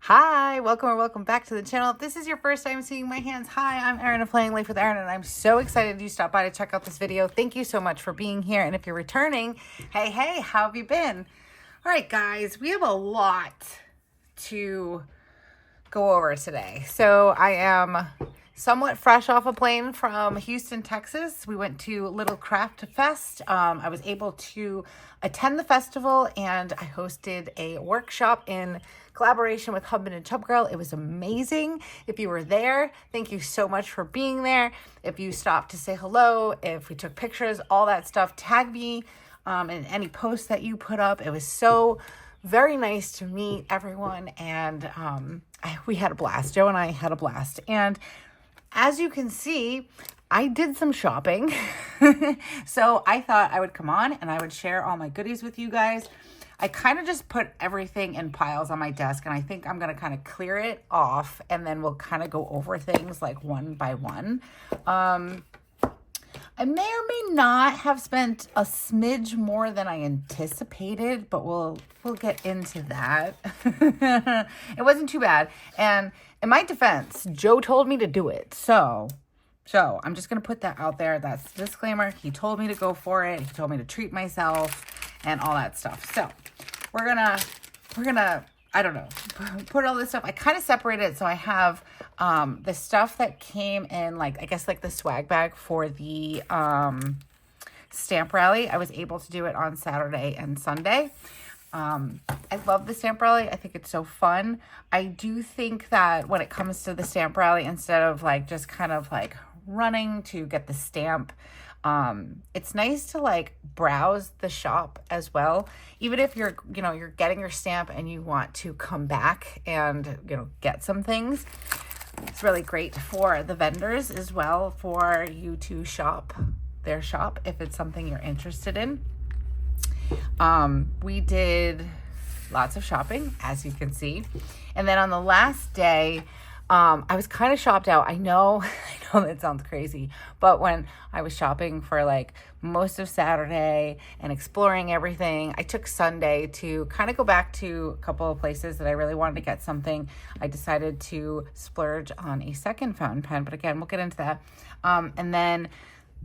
Hi, welcome or welcome back to the channel. If this is your first time seeing my hands, hi, I'm Erin of Playing Life with Erin, and I'm so excited you stopped by to check out this video. Thank you so much for being here. And if you're returning, hey, how have you been? All right, guys, we have a lot to go over today. So I am somewhat fresh off a plane from Houston, Texas. We went to Little Craft Fest. I was able to attend the festival, and I hosted a workshop in collaboration with Husband and Chub Girl. It was amazing. If you were there, thank you so much for being there. If you stopped to say hello, if we took pictures, all that stuff, tag me in any posts that you put up. It was so very nice to meet everyone, and we had a blast. Joe and I had a blast. And as you can see, I did some shopping. So I thought I would come on and I would share all my goodies with you guys. I kind of just put everything in piles on my desk, and I think I'm going to kind of clear it off, and then we'll kind of go over things like one by one. I may or may not have spent a smidge more than I anticipated, but we'll get into that. It wasn't too bad. And in my defense, Joe told me to do it. So I'm just going to put that out there. That's the disclaimer. He told me to go for it. He told me to treat myself and all that stuff. So we're gonna, I don't know, put all this stuff. I kind of separated it. So I have the stuff that came in, like, I guess like the swag bag for the stamp rally. I was able to do it on Saturday and Sunday. I love the stamp rally. I think it's so fun. I do think that when it comes to the stamp rally, instead of like just kind of like running to get the stamp, it's nice to like browse the shop as well. Even if you're getting your stamp and you want to come back and, get some things. It's really great for the vendors as well, for you to shop their shop if it's something you're interested in. We did lots of shopping, as you can see. And then on the last day, I was kind of shopped out. I know that sounds crazy, but when I was shopping for like most of Saturday and exploring everything, I took Sunday to kind of go back to a couple of places that I really wanted to get something. I decided to splurge on a second fountain pen, but again, we'll get into that. And then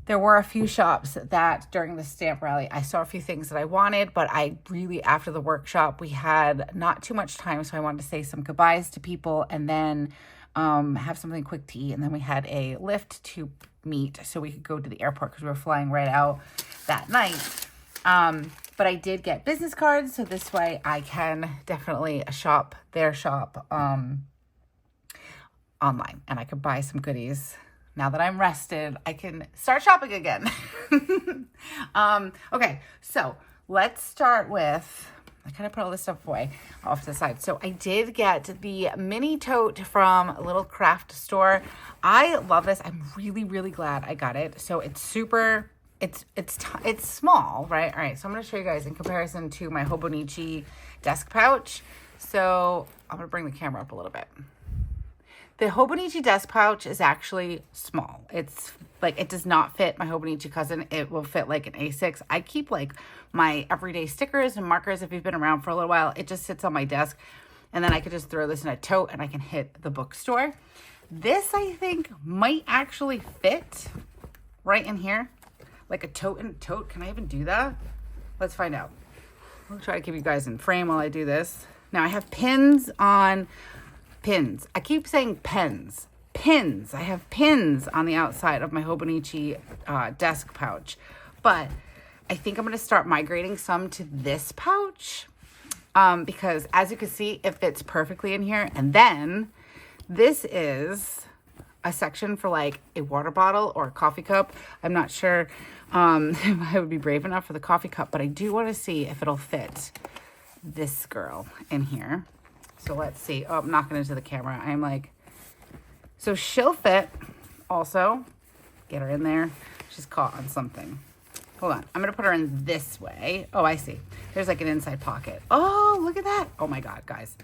there were a few shops that during the stamp rally, I saw a few things that I wanted, but I really, after the workshop, we had not too much time. So I wanted to say some goodbyes to people and then have something quick to eat. And then we had a lift to meet so we could go to the airport because we were flying right out that night. But I did get business cards. So this way I can definitely shop their shop online, and I could buy some goodies. Now that I'm rested, I can start shopping again. Okay, so let's start with, I kind of put all this stuff away off to the side. So I did get the mini tote from Little Craft Store. I love this. I'm really, really glad I got it. So it's super, it's small, right? All right, so I'm going to show you guys in comparison to my Hobonichi desk pouch. So I'm going to bring the camera up a little bit. The Hobonichi desk pouch is actually small. It's like, it does not fit my Hobonichi cousin. It will fit like an A6. I keep like my everyday stickers and markers. If you've been around for a little while, it just sits on my desk, and then I could just throw this in a tote and I can hit the bookstore. This, I think, might actually fit right in here, like a tote in a tote. Can I even do that? Let's find out. I'll try to keep you guys in frame while I do this. Now I have pins on pins. I keep saying pens. Pins. I have pins on the outside of my Hobonichi desk pouch. But I think I'm going to start migrating some to this pouch because, as you can see, it fits perfectly in here. And then this is a section for like a water bottle or a coffee cup. I'm not sure if I would be brave enough for the coffee cup, but I do want to see if it'll fit this girl in here. So let's see. Oh, I'm knocking into the camera. I'm like, so she'll fit also. Get her in there. She's caught on something. Hold on. I'm going to put her in this way. Oh, I see. There's like an inside pocket. Oh, look at that. Oh my God, guys.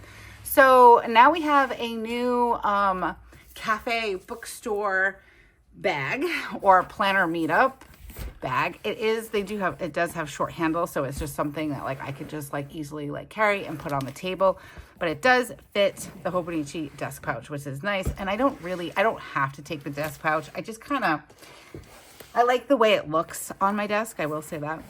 So now we have a new cafe bookstore bag or planner meetup. bag. It does have short handles, so it's just something that like I could just like easily like carry and put on the table. But it does fit the Hobonichi desk pouch, which is nice. And I don't have to take the desk pouch. I like the way it looks on my desk. I will say that.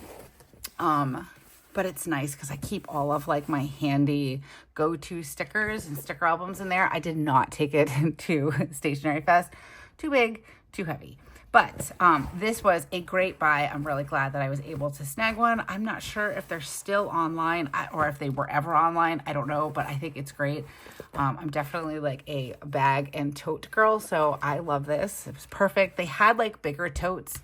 But it's nice because I keep all of like my handy go-to stickers and sticker albums in there. I did not take it to Stationery Fest. Too big, too heavy. But this was a great buy. I'm really glad that I was able to snag one. I'm not sure if they're still online or if they were ever online. I don't know, but I think it's great. I'm definitely like a bag and tote girl, so I love this. It was perfect. They had like bigger totes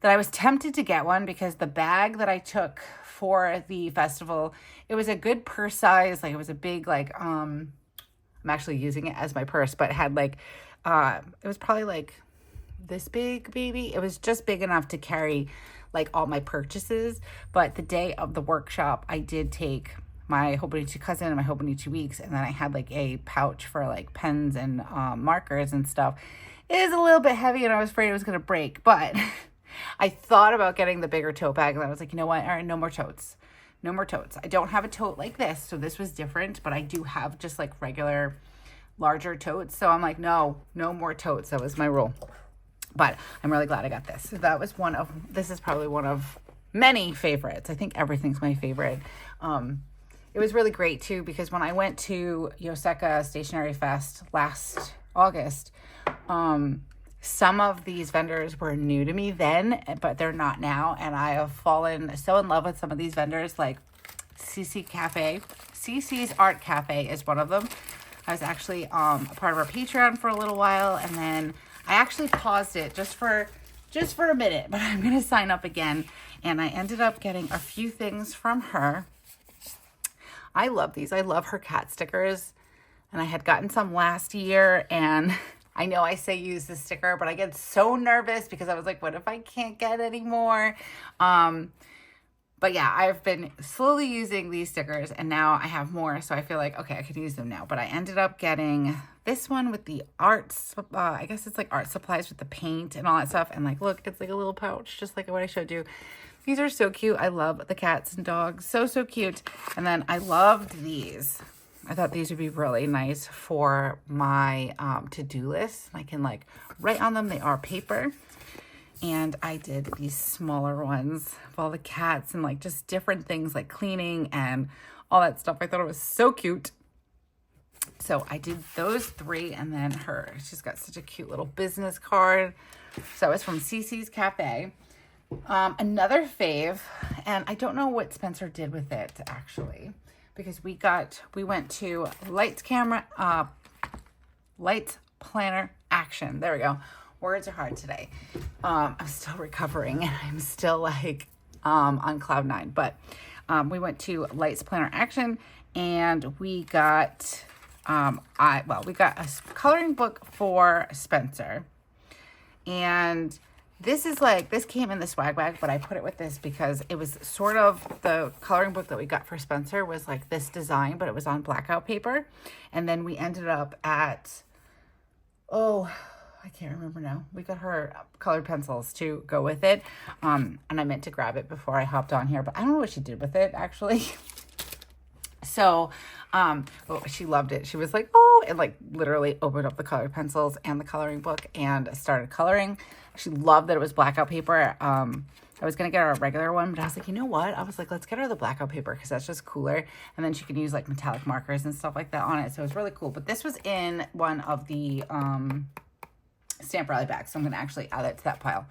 that I was tempted to get one because the bag that I took for the festival, it was a good purse size. Like it was a big, like, I'm actually using it as my purse, but it had like, it was probably like this big, maybe. It was just big enough to carry like all my purchases. But the day of the workshop, I did take my Hobonichi cousin and my Hobonichi weeks, and then I had like a pouch for like pens and markers and stuff. It is a little bit heavy and I was afraid it was going to break, but I thought about getting the bigger tote bag, and I was like, you know what? All right, no more totes. No more totes. I don't have a tote like this, so this was different, but I do have just like regular larger totes. So I'm like, no more totes. That was my rule. But I'm really glad I got this. So this is probably one of many favorites. I think everything's my favorite. It was really great too, because when I went to Yoseka Stationery Fest last August, some of these vendors were new to me then, but they're not now. And I have fallen so in love with some of these vendors, like CC Cafe. CC's Art Cafe is one of them. I was actually a part of our Patreon for a little while, and then I actually paused it just for a minute, but I'm going to sign up again. And I ended up getting a few things from her. I love these. I love her cat stickers. And I had gotten some last year, and I know I say use the sticker, but I get so nervous because I was like, what if I can't get any more? But yeah, I've been slowly using these stickers, and now I have more. So I feel like, okay, I could use them now. But I ended up getting this one with the arts. I guess it's like art supplies with the paint and all that stuff. And like, look, it's like a little pouch, just like what I showed you. These are so cute. I love the cats and dogs. So cute. And then I loved these. I thought these would be really nice for my to-do list. I can like write on them. They are paper. And I did these smaller ones of all the cats and like just different things like cleaning and all that stuff. I thought it was so cute. So I did those 3, and then she's got such a cute little business card. So it's from CC's Cafe. Another fave, and I don't know what Spencer did with it actually, because we went to Lights Planner Action. There we go. Words are hard today. I'm still recovering, and I'm still like on cloud 9. But we went to Lights Planner Action, and we got we got a coloring book for Spencer, and this came in the swag bag, but I put it with this because it was sort of the coloring book that we got for Spencer was like this design, but it was on blackout paper. And then we ended up at, I can't remember now. We got her colored pencils to go with it. And I meant to grab it before I hopped on here, but I don't know what she did with it actually. So, she loved it. She was like, and like literally opened up the colored pencils and the coloring book and started coloring. She loved that it was blackout paper. I was going to get her a regular one, but I was like, you know what? I was like, let's get her the blackout paper because that's just cooler. And then she can use like metallic markers and stuff like that on it. So it was really cool. But this was in one of the stamp rally bags. So I'm going to actually add it to that pile.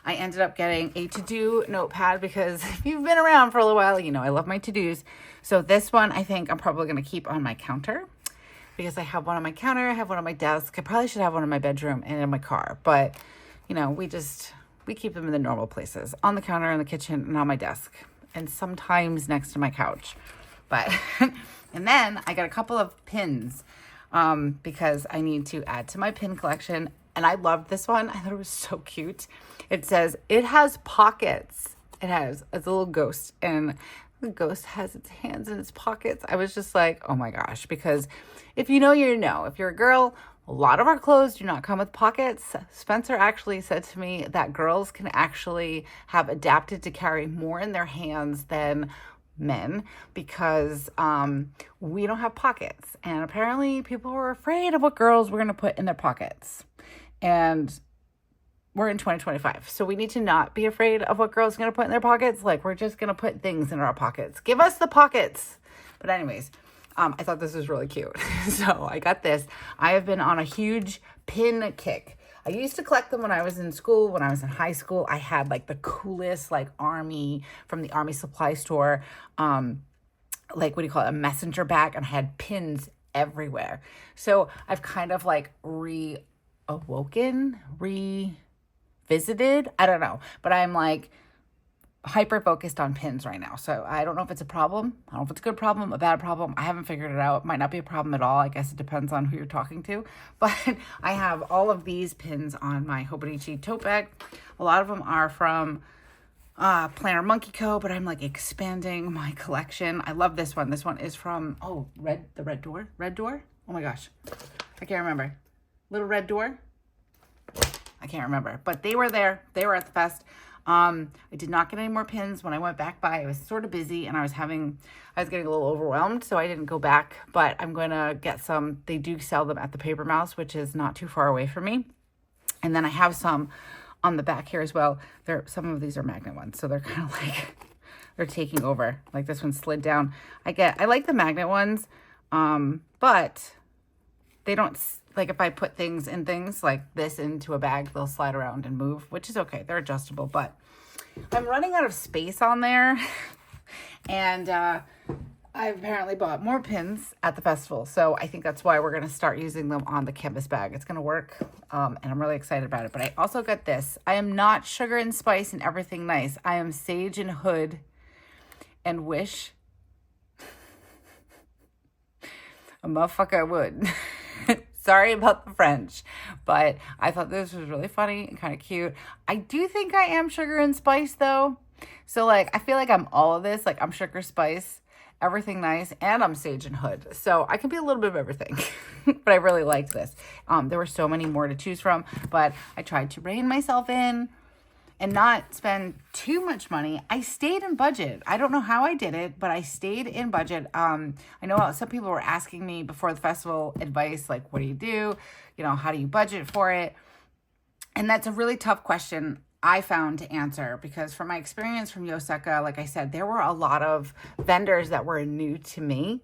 I ended up getting a to-do notepad because if you've been around for a little while, you know I love my to-dos. So this one I think I'm probably going to keep on my counter because I have one on my counter, I have one on my desk. I probably should have one in my bedroom and in my car. But, you know, we keep them in the normal places, on the counter, in the kitchen, and on my desk, and sometimes next to my couch. But, and then I got a couple of pins because I need to add to my pin collection. And I loved this one. I thought it was so cute. It says, it has pockets. It's a little ghost, and the ghost has its hands in its pockets. I was just like, oh my gosh, because if you know, you know. If you're a girl, A lot of our clothes do not come with pockets. Spencer actually said to me that girls can actually have adapted to carry more in their hands than men because we don't have pockets. And apparently people were afraid of what girls were going to put in their pockets. And we're in 2025, so we need to not be afraid of what girls are going to put in their pockets. Like, we're just going to put things in our pockets. Give us the pockets. But anyways, I thought this was really cute. So I got this. I have been on a huge pin kick. I used to collect them when I was in school. When I was in high school, I had like the coolest like army from the army supply store. Like, what do you call it? A messenger bag, and I had pins everywhere. So I've kind of like revisited. I don't know, but I'm like hyper focused on pins right now. So I don't know if it's a problem. I don't know if it's a good problem, a bad problem. I haven't figured it out. It might not be a problem at all. I guess it depends on who you're talking to. But I have all of these pins on my Hobonichi tote bag. A lot of them are from Planner Monkey Co., but I'm like expanding my collection. I love this one. This one is from the Red Door. Oh my gosh, I can't remember. Little Red Door. I can't remember, but they were there. They were at the fest. I did not get any more pins when I went back by. I was sort of busy and I was getting a little overwhelmed, so I didn't go back, but I'm going to get some. They do sell them at the Paper Mouse, which is not too far away from me. And then I have some on the back here as well. Some of these are magnet ones, so they're kind of like, they're taking over. Like, this one slid down. I like the magnet ones, but they don't, like, if I put things in things like this into a bag, they'll slide around and move, which is okay. They're adjustable, but I'm running out of space on there. And I apparently bought more pins at the festival. So I think that's why we're going to start using them on the canvas bag. It's going to work. And I'm really excited about it. But I also got this. I am not sugar and spice and everything nice. I am sage and hood and wish a motherfucker would. Sorry about the French, but I thought this was really funny and kind of cute. I do think I am sugar and spice though. So like, I feel like I'm all of this. Like, I'm sugar, spice, everything nice, and I'm sage and hood. So I can be a little bit of everything, but I really liked this. There were so many more to choose from, but I tried to rein myself in and not spend too much money. I stayed in budget. I don't know how I did it, but I stayed in budget. I know some people were asking me before the festival advice, like, what do you do? You know, how do you budget for it? And that's a really tough question I found to answer, because from my experience from Yosaka, like I said, there were a lot of vendors that were new to me.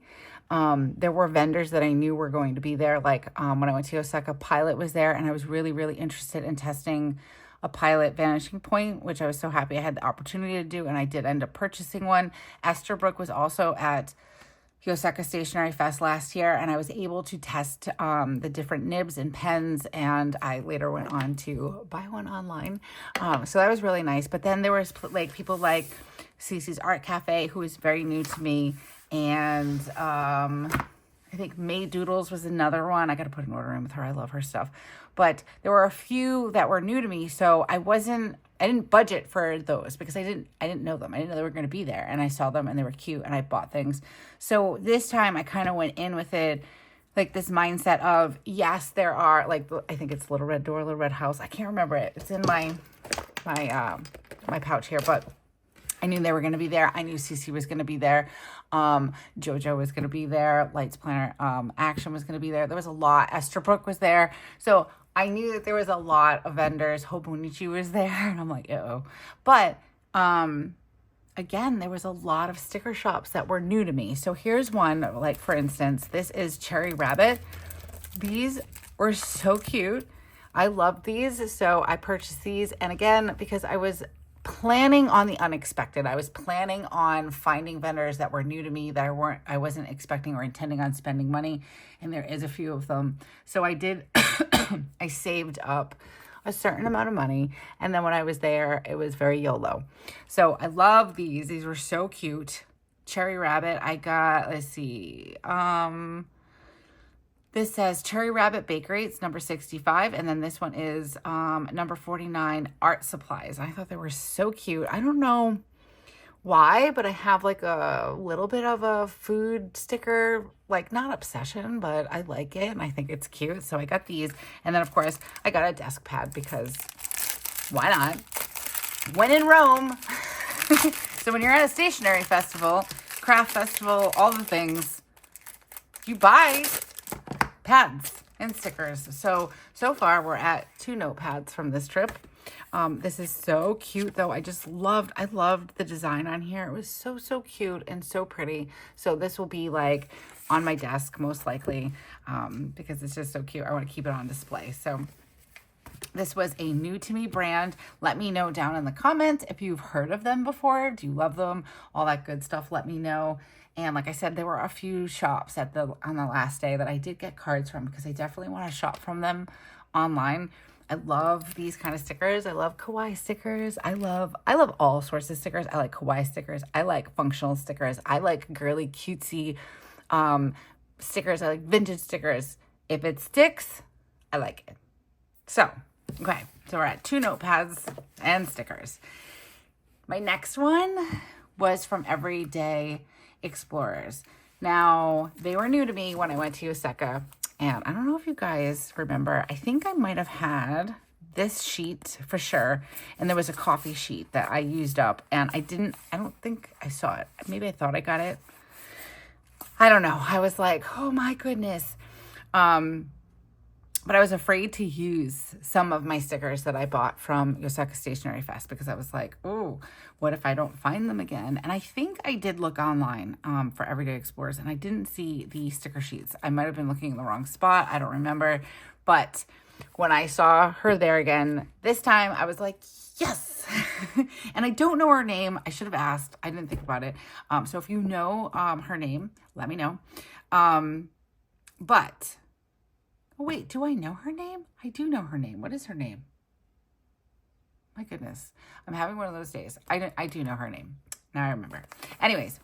There were vendors that I knew were going to be there. Like when I went to Osaka, Pilot was there, and I was really, really interested in testing a Pilot vanishing point, which I was so happy I had the opportunity to do, and I did end up purchasing one. Esterbrook was also at Osaka Stationery Fest last year, and I was able to test the different nibs and pens, and I later went on to buy one online. So that was really nice. But then there was like people like Cece's Art Cafe, who is very new to me, and I think May Doodles was another one. I got to put an order in with her. I love her stuff. But there were a few that were new to me, so I didn't budget for those because I didn't know them. I didn't know they were going to be there, and I saw them and they were cute, and I bought things. So this time I kind of went in with it, like this mindset of, yes, there are, like, I think it's Little Red Door, Little Red House. I can't remember it. It's in my pouch here, but I knew they were going to be there. I knew Cece was going to be there. JoJo was going to be there. Lights Planner Action was going to be there. There was a lot. Esterbrook was there. So I knew that there was a lot of vendors. Hobonichi was there. And I'm like, uh-oh. But again, there was a lot of sticker shops that were new to me. So here's one, like, for instance, this is Cherry Rabbit. These were so cute. I love these. So I purchased these. And again, because I was planning on the unexpected. I was planning on finding vendors that were new to me that I wasn't expecting or intending on spending money, and there is a few of them. So I did I saved up a certain amount of money, and then when I was there, it was very YOLO. So I love these. These were so cute. Cherry Rabbit, I got, let's see, this says Cherry Rabbit Bakery. It's number 65. And then this one is number 49, Art Supplies. I thought they were so cute. I don't know why, but I have like a little bit of a food sticker, like not obsession, but I like it and I think it's cute. So I got these. And then of course I got a desk pad because why not? When in Rome. So when you're at a stationery festival, craft festival, all the things, you buy pads and stickers. So far we're at 2 notepads from this trip. This is so cute though. I loved the design on here. It was so cute and so pretty. So this will be like on my desk most likely, because it's just so cute. I want to keep it on display. So this was a new to me brand. Let me know down in the comments if you've heard of them before. Do you love them? All that good stuff. Let me know. And like I said, there were a few shops on the last day that I did get cards from because I definitely want to shop from them online. I love these kind of stickers. I love kawaii stickers. I love all sorts of stickers. I like kawaii stickers. I like functional stickers. I like girly cutesy stickers. I like vintage stickers. If it sticks, I like it. So, okay. So we're at 2 notepads and stickers. My next one was from Everyday Explorers. Now, they were new to me when I went to Osaka. And I don't know if you guys remember, I think I might have had this sheet for sure. And there was a coffee sheet that I used up and I don't think I saw it. Maybe I thought I got it. I don't know. I was like, oh my goodness. But I was afraid to use some of my stickers that I bought from Osaka Stationery Fest because I was like, oh, what if I don't find them again? And I think I did look online for Everyday Explorers and I didn't see the sticker sheets. I might have been looking in the wrong spot. I don't remember. But when I saw her there again this time, I was like, yes. And I don't know her name. I should have asked. I didn't think about it. So if you know her name, let me know. But... oh, wait, do I know her name? I do know her name. What is her name? My goodness. I'm having one of those days. I do know her name. Now I remember. Anyways.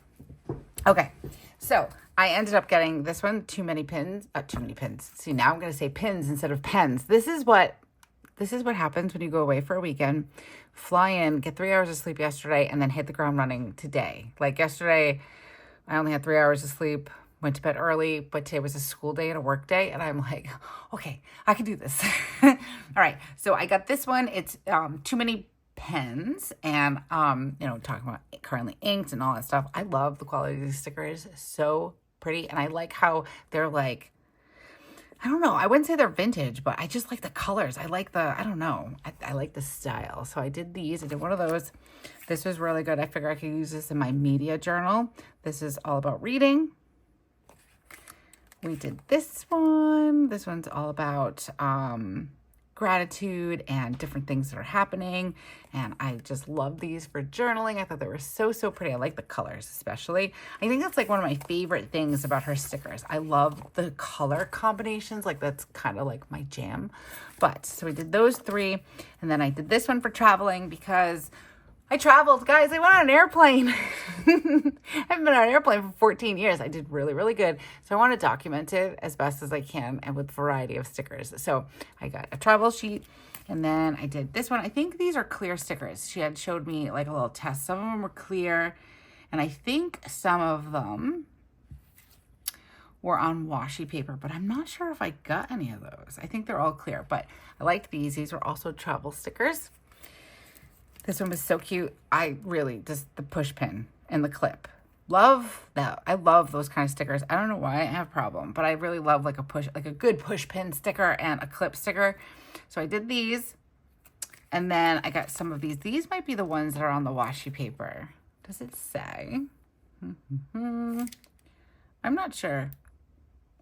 Okay. So I ended up getting this one, too many pins. See, now I'm going to say pins instead of pens. This is what happens when you go away for a weekend, fly in, get 3 hours of sleep yesterday, and then hit the ground running today. Like yesterday, I only had 3 hours of sleep. Went to bed early, but today was a school day and a work day. And I'm like, okay, I can do this. All right. So I got this one. It's too many pens and, talking about currently inked and all that stuff. I love the quality of these stickers. So pretty. And I like how they're like, I don't know. I wouldn't say they're vintage, but I just like the colors. I like I like the style. So I did these. I did one of those. This was really good. I figure I could use this in my media journal. This is all about reading. We did this one. This one's all about gratitude and different things that are happening. And I just love these for journaling. I thought they were so pretty. I like the colors especially. I think that's like one of my favorite things about her stickers. I love the color combinations. Like that's kind of like my jam. So we did those 3. And then I did this one for traveling because I traveled, guys. I went on an airplane. I haven't been on an airplane for 14 years. I did really good. So I want to document it as best as I can and with a variety of stickers. So I got a travel sheet and then I did this one. I think these are clear stickers. She had showed me like a little test. Some of them were clear and I think some of them were on washi paper, but I'm not sure if I got any of those. I think they're all clear, but I liked these. These were also travel stickers. This one was so cute. I really, just the push pin and the clip. Love that. I love those kind of stickers. I don't know why I have a problem, but I really love like a good push pin sticker and a clip sticker. So I did these. And then I got some of these. These might be the ones that are on the washi paper. Does it say? I'm not sure.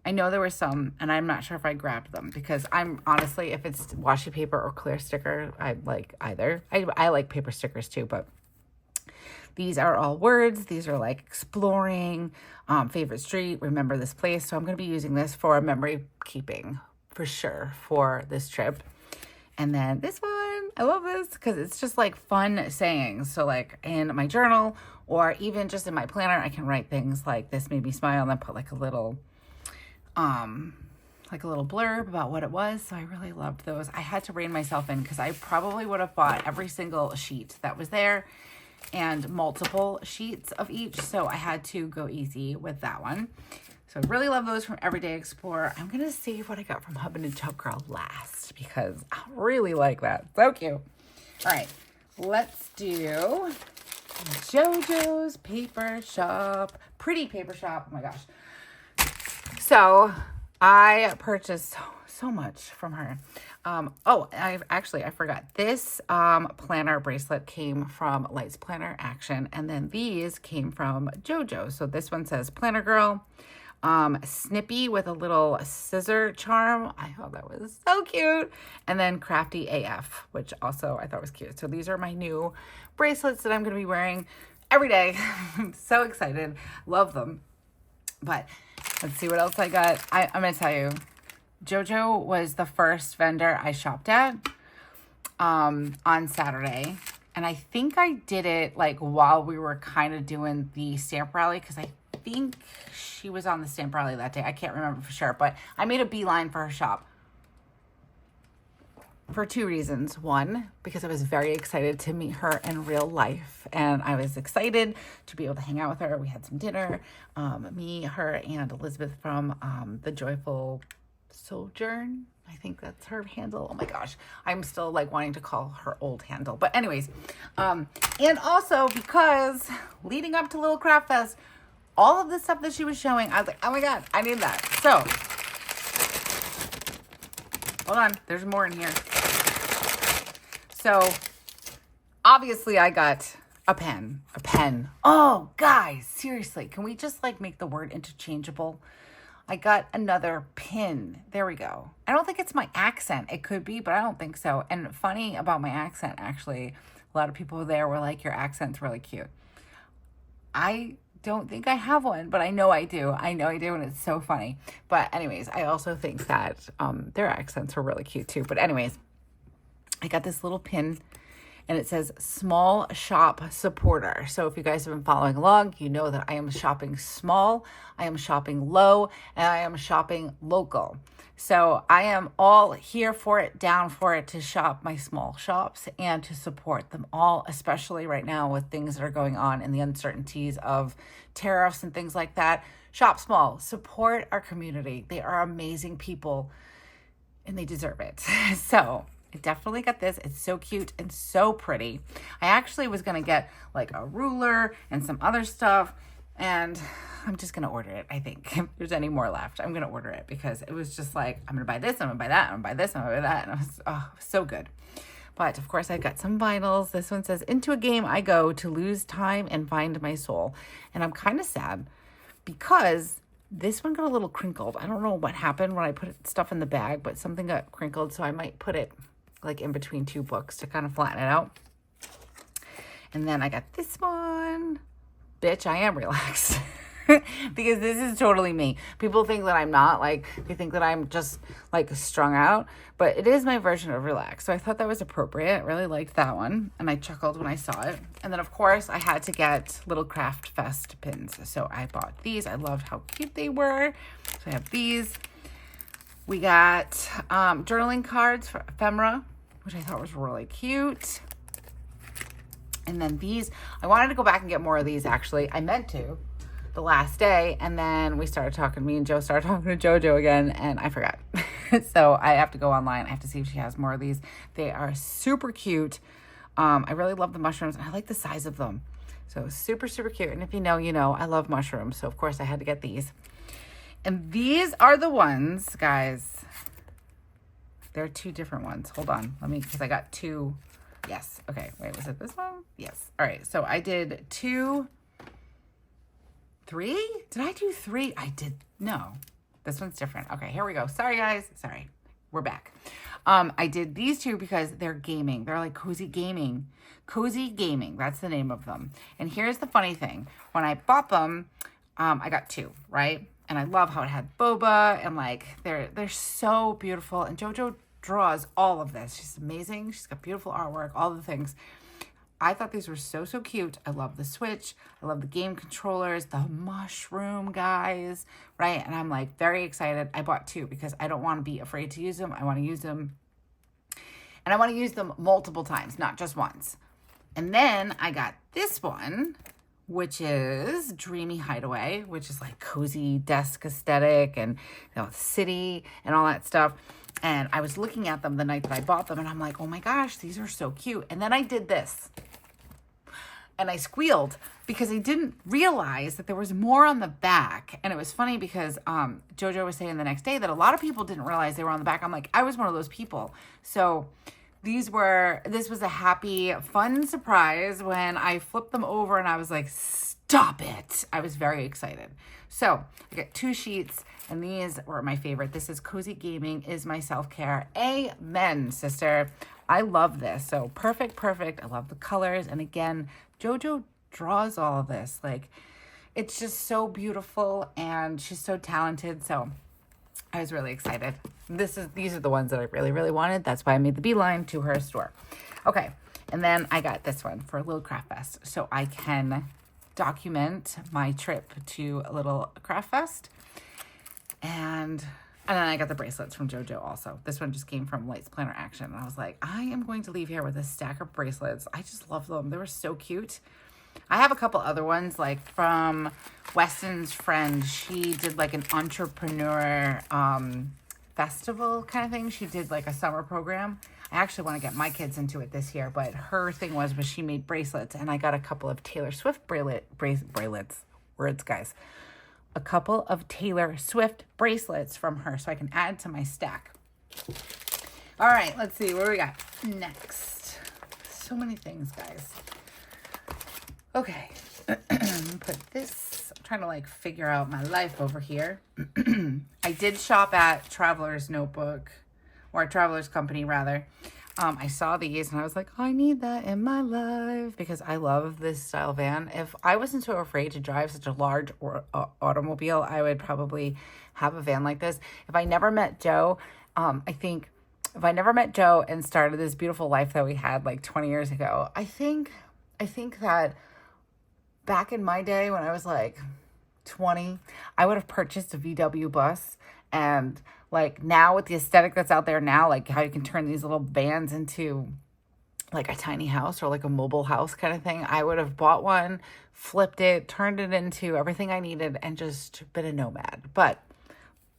I know there were some, and I'm not sure if I grabbed them because I'm honestly, if it's washi paper or clear sticker, I like either. I like paper stickers too, but these are all words. These are like exploring, favorite street, remember this place. So I'm going to be using this for memory keeping for sure for this trip. And then this one, I love this because it's just like fun sayings. So like in my journal or even just in my planner, I can write things like this made me smile and then put like a little blurb about what it was. So I really loved those. I had to rein myself in because I probably would have bought every single sheet that was there and multiple sheets of each. So I had to go easy with that one. So I really love those from Everyday Explorer. I'm going to save what I got from Hub and Tub Girl last because I really like that. So cute. All right, let's do JoJo's Paper Shop. Pretty Paper Shop. Oh my gosh. So I purchased so much from her. I forgot. This planner bracelet came from Lights Planner Action, and then these came from JoJo. So this one says Planner Girl, snippy with a little scissor charm. I thought that was so cute. And then Crafty AF, which also I thought was cute. So these are my new bracelets that I'm going to be wearing every day. I'm so excited. Love them. But let's see what else I got. I'm going to tell you, JoJo was the first vendor I shopped at on Saturday. And I think I did it like while we were kind of doing the stamp rally, because I think she was on the stamp rally that day. I can't remember for sure, but I made a beeline for her shop for two reasons. One, because I was very excited to meet her in real life, and I was excited to be able to hang out with her. We had some dinner, me, her, and Elizabeth from the Joyful Sojourn. I think that's her handle. Oh my gosh, I'm still like wanting to call her old handle. But anyways, and also because leading up to Little Craft Fest, all of the stuff that she was showing, I was like, oh my God, I need that. So, hold on, there's more in here. So, obviously I got a pen. Oh, guys, seriously, can we just like make the word interchangeable? I got another pin. There we go. I don't think it's my accent. It could be, but I don't think so. And funny about my accent, actually, a lot of people there were like, your accent's really cute. I don't think I have one, but I know I do. And it's so funny. But anyways, I also think that their accents were really cute too. But anyways, I got this little pin, and it says Small Shop Supporter. So if you guys have been following along, you know that I am shopping small, I am shopping low, and I am shopping local. So I am all here for it, down for it, to shop my small shops and to support them all, especially right now with things that are going on and the uncertainties of tariffs and things like that. Shop small, support our community. They are amazing people and they deserve it. So I definitely got this. It's so cute and so pretty. I actually was going to get like a ruler and some other stuff, and I'm just going to order it. I think if there's any more left, I'm going to order it because it was just like, I'm going to buy this, I'm going to buy that, I'm going to buy this, I'm going to buy that. And it was so good. But of course I got some vinyls. This one says, into a game I go to lose time and find my soul. And I'm kind of sad because this one got a little crinkled. I don't know what happened when I put stuff in the bag, but something got crinkled. So I might put it like in between two books to kind of flatten it out. And then I got this one. Bitch, I am relaxed. Because this is totally me. People think that I'm not, like, they think that I'm just like strung out, but it is my version of relaxed. So I thought that was appropriate. I really liked that one, and I chuckled when I saw it. And then of course I had to get Little Craft Fest pins. So I bought these. I loved how cute they were. So I have these. We got journaling cards for ephemera, which I thought was really cute. And then these, I wanted to go back and get more of these actually. I meant to the last day, and then me and Joe started talking to JoJo again, and I forgot. So I have to go online. I have to see if she has more of these. They are super cute. I really love the mushrooms, and I like the size of them. So super, super cute. And if you know, you know, I love mushrooms. So of course I had to get these. And these are the ones, guys. There are two different ones. Hold on. Because I got two. Yes. Okay. Wait, was it this one? Yes. All right. So I did 3? Did I do 3? I did. No. This one's different. Okay, here we go. Sorry, guys. Sorry. We're back. I did these two because they're gaming. They're like cozy gaming. Cozy gaming. That's the name of them. And here's the funny thing. When I bought them, I got 2, right? And I love how it had boba, and like they're so beautiful. And JoJo draws all of this. She's amazing. She's got beautiful artwork, all the things. I thought these were so, so cute. I love the Switch. I love the game controllers, the mushroom guys, right? And I'm like very excited. I bought 2 because I don't want to be afraid to use them. I want to use them. And I want to use them multiple times, not just once. And then I got this one, which is Dreamy Hideaway, which is like cozy desk aesthetic and, you know, city and all that stuff. And I was looking at them the night that I bought them and I'm like, oh my gosh, these are so cute. And then I did this and I squealed because I didn't realize that there was more on the back. And it was funny because Jojo was saying the next day that a lot of people didn't realize they were on the back. I'm like, I was one of those people. So this was a happy, fun surprise when I flipped them over and I was like, stop it. I was very excited. So I got 2 sheets and these were my favorite. This is Cozy Gaming is my self-care. Amen, sister. I love this. So perfect. I love the colors. And again, Jojo draws all of this. Like, it's just so beautiful and she's so talented. So I was really excited. These are the ones that I really, really wanted. That's why I made the beeline to her store. Okay. And then I got this one for a little craft fest. So I can document my trip to a little craft fest. And then I got the bracelets from Jojo also. This one just came from Lights Planner Action. And I was like, I am going to leave here with a stack of bracelets. I just love them. They were so cute. I have a couple other ones, like from Weston's friend. She did like an entrepreneur festival kind of thing. She did like a summer program. I actually want to get my kids into it this year, but her thing was she made bracelets, and I got a couple of Taylor Swift bracelets. Words, guys. A couple of Taylor Swift bracelets from her, so I can add to my stack. All right, let's see what we got next. So many things, guys. Okay, put this. I'm trying to like figure out my life over here. I did shop at Traveler's Notebook, or Traveler's Company rather. I saw these and I was like, I need that in my life because I love this style van. If I wasn't so afraid to drive such a large automobile, I would probably have a van like this. If I never met Joe, I think if I never met Joe and started this beautiful life that we had like 20 years ago, I think that back in my day when I was like 20, I would have purchased a VW bus. And like now with the aesthetic that's out there now, like how you can turn these little vans into like a tiny house or like a mobile house kind of thing, I would have bought one, flipped it, turned it into everything I needed, and just been a nomad. But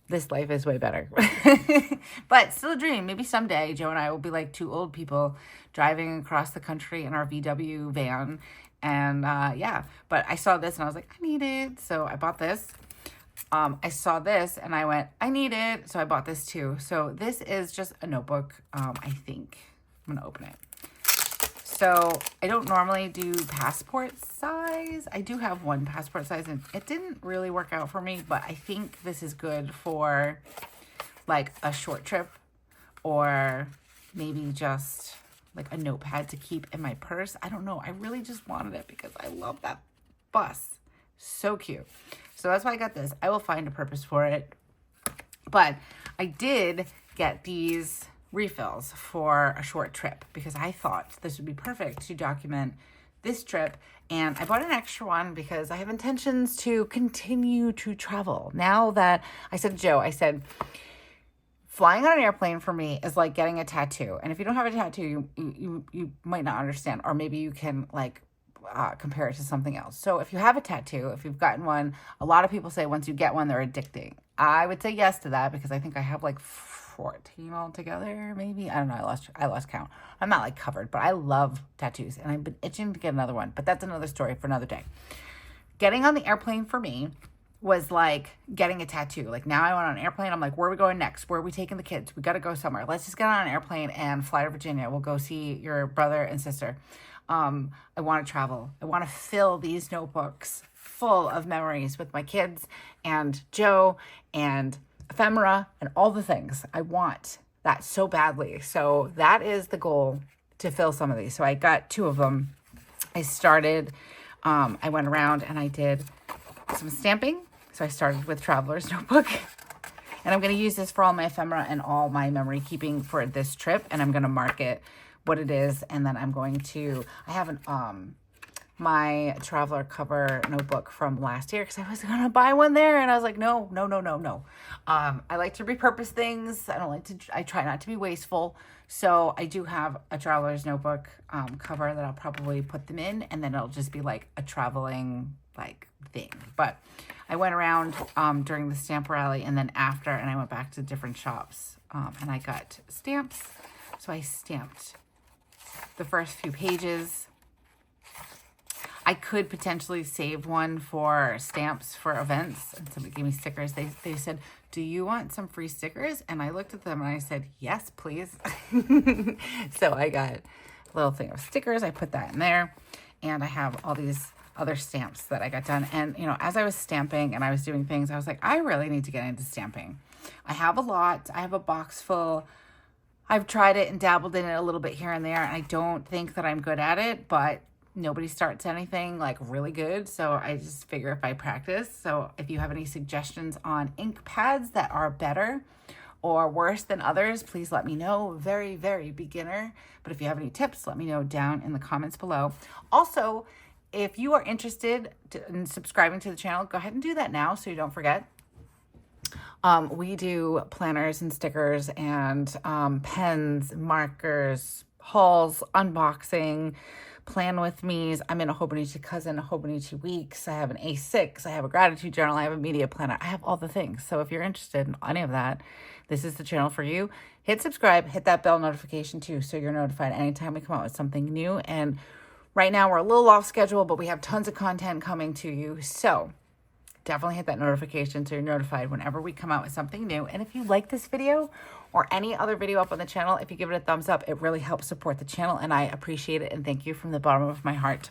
this life is way better. But still a dream. Maybe someday Joe and I will be like 2 old people driving across the country in our VW van. And yeah, but I saw this and I was like, I need it. So I bought this. I saw this and I went, I need it. So I bought this too. So this is just a notebook. I think I'm going to open it. So I don't normally do passport size. I do have one passport size and it didn't really work out for me, but I think this is good for like a short trip or maybe just like a notepad to keep in my purse. I don't know. I really just wanted it because I love that bus. So cute. So that's why I got this. I will find a purpose for it. But I did get these refills for a short trip because I thought this would be perfect to document this trip. And I bought an extra one because I have intentions to continue to travel. Now that I said to Joe, I said, flying on an airplane for me is like getting a tattoo. And if you don't have a tattoo, you might not understand. Or maybe you can like compare it to something else. So if you have a tattoo, if you've gotten one, a lot of people say once you get one, they're addicting. I would say yes to that because I think I have like 14 altogether, maybe. I don't know. I lost count. I'm not like covered, but I love tattoos and I've been itching to get another one. But that's another story for another day. Getting on the airplane for me was like getting a tattoo. Like now I went on an airplane. I'm like, where are we going next? Where are we taking the kids? We got to go somewhere. Let's just get on an airplane and fly to Virginia. We'll go see your brother and sister. I want to travel. I want to fill these notebooks full of memories with my kids and Joe and ephemera and all the things. I want that so badly. So that is the goal, to fill some of these. So I got 2 of them. I went around and I did some stamping. So I started with Traveler's Notebook. And I'm going to use this for all my ephemera and all my memory keeping for this trip. And I'm going to mark it what it is. And then I'm going to, I have my traveler cover notebook from last year because I was going to buy one there. And I was like, no. I like to repurpose things. I try not to be wasteful. So I do have a traveler's notebook cover that I'll probably put them in. And then it'll just be like a traveling like thing. But I went around during the stamp rally and then after, and I went back to different shops and I got stamps. So I stamped the first few pages. I could potentially save one for stamps for events. And somebody gave me stickers. They said, do you want some free stickers? And I looked at them and I said, yes, please. So I got a little thing of stickers. I put that in there. And I have all these other stamps that I got done. And, you know, as I was stamping and I was doing things, I was like, I really need to get into stamping. I have a lot. I have a box full. I've tried it and dabbled in it a little bit here and there. I don't think that I'm good at it, but nobody starts anything like really good. So I just figure if I practice. So if you have any suggestions on ink pads that are better or worse than others, please let me know. Very, very beginner. But if you have any tips, let me know down in the comments below. Also, if you are interested in subscribing to the channel, go ahead and do that now so you don't forget. We do planners and stickers and pens, markers, hauls, unboxing, plan with me's. I'm in a Hobonichi cousin, a Hobonichi weeks. I have an A6. I have a gratitude journal. I have a media planner. I have all the things. So if you're interested in any of that, this is the channel for you. Hit subscribe, hit that bell notification too, so you're notified anytime we come out with something new. And right now we're a little off schedule, but we have tons of content coming to you. So definitely hit that notification so you're notified whenever we come out with something new. And if you like this video or any other video up on the channel, if you give it a thumbs up, it really helps support the channel and I appreciate it and thank you from the bottom of my heart.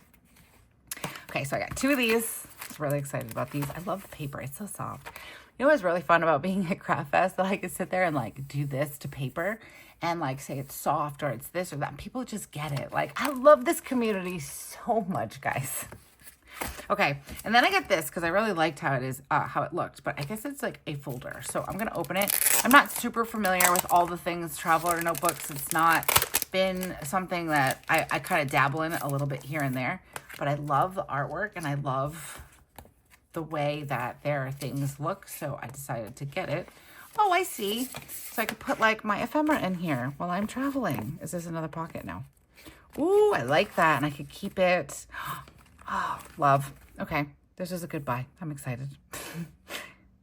Okay, so I got 2 of these. I was really excited about these. I love the paper. It's so soft. You know what's really fun about being at Craft Fest? That I could sit there and like do this to paper and like say it's soft or it's this or that. People just get it. Like, I love this community so much, guys. Okay, and then I got this because I really liked how it looked, but I guess it's like a folder. So I'm going to open it. I'm not super familiar with all the things traveler notebooks. It's not been something that I kind of dabble in a little bit here and there, but I love the artwork and I love the way that their things look. So I decided to get it. Oh, I see. So I could put like my ephemera in here while I'm traveling. Is this another pocket now? Ooh, I like that. And I could keep it. Oh, love. Okay, this is a good buy. I'm excited.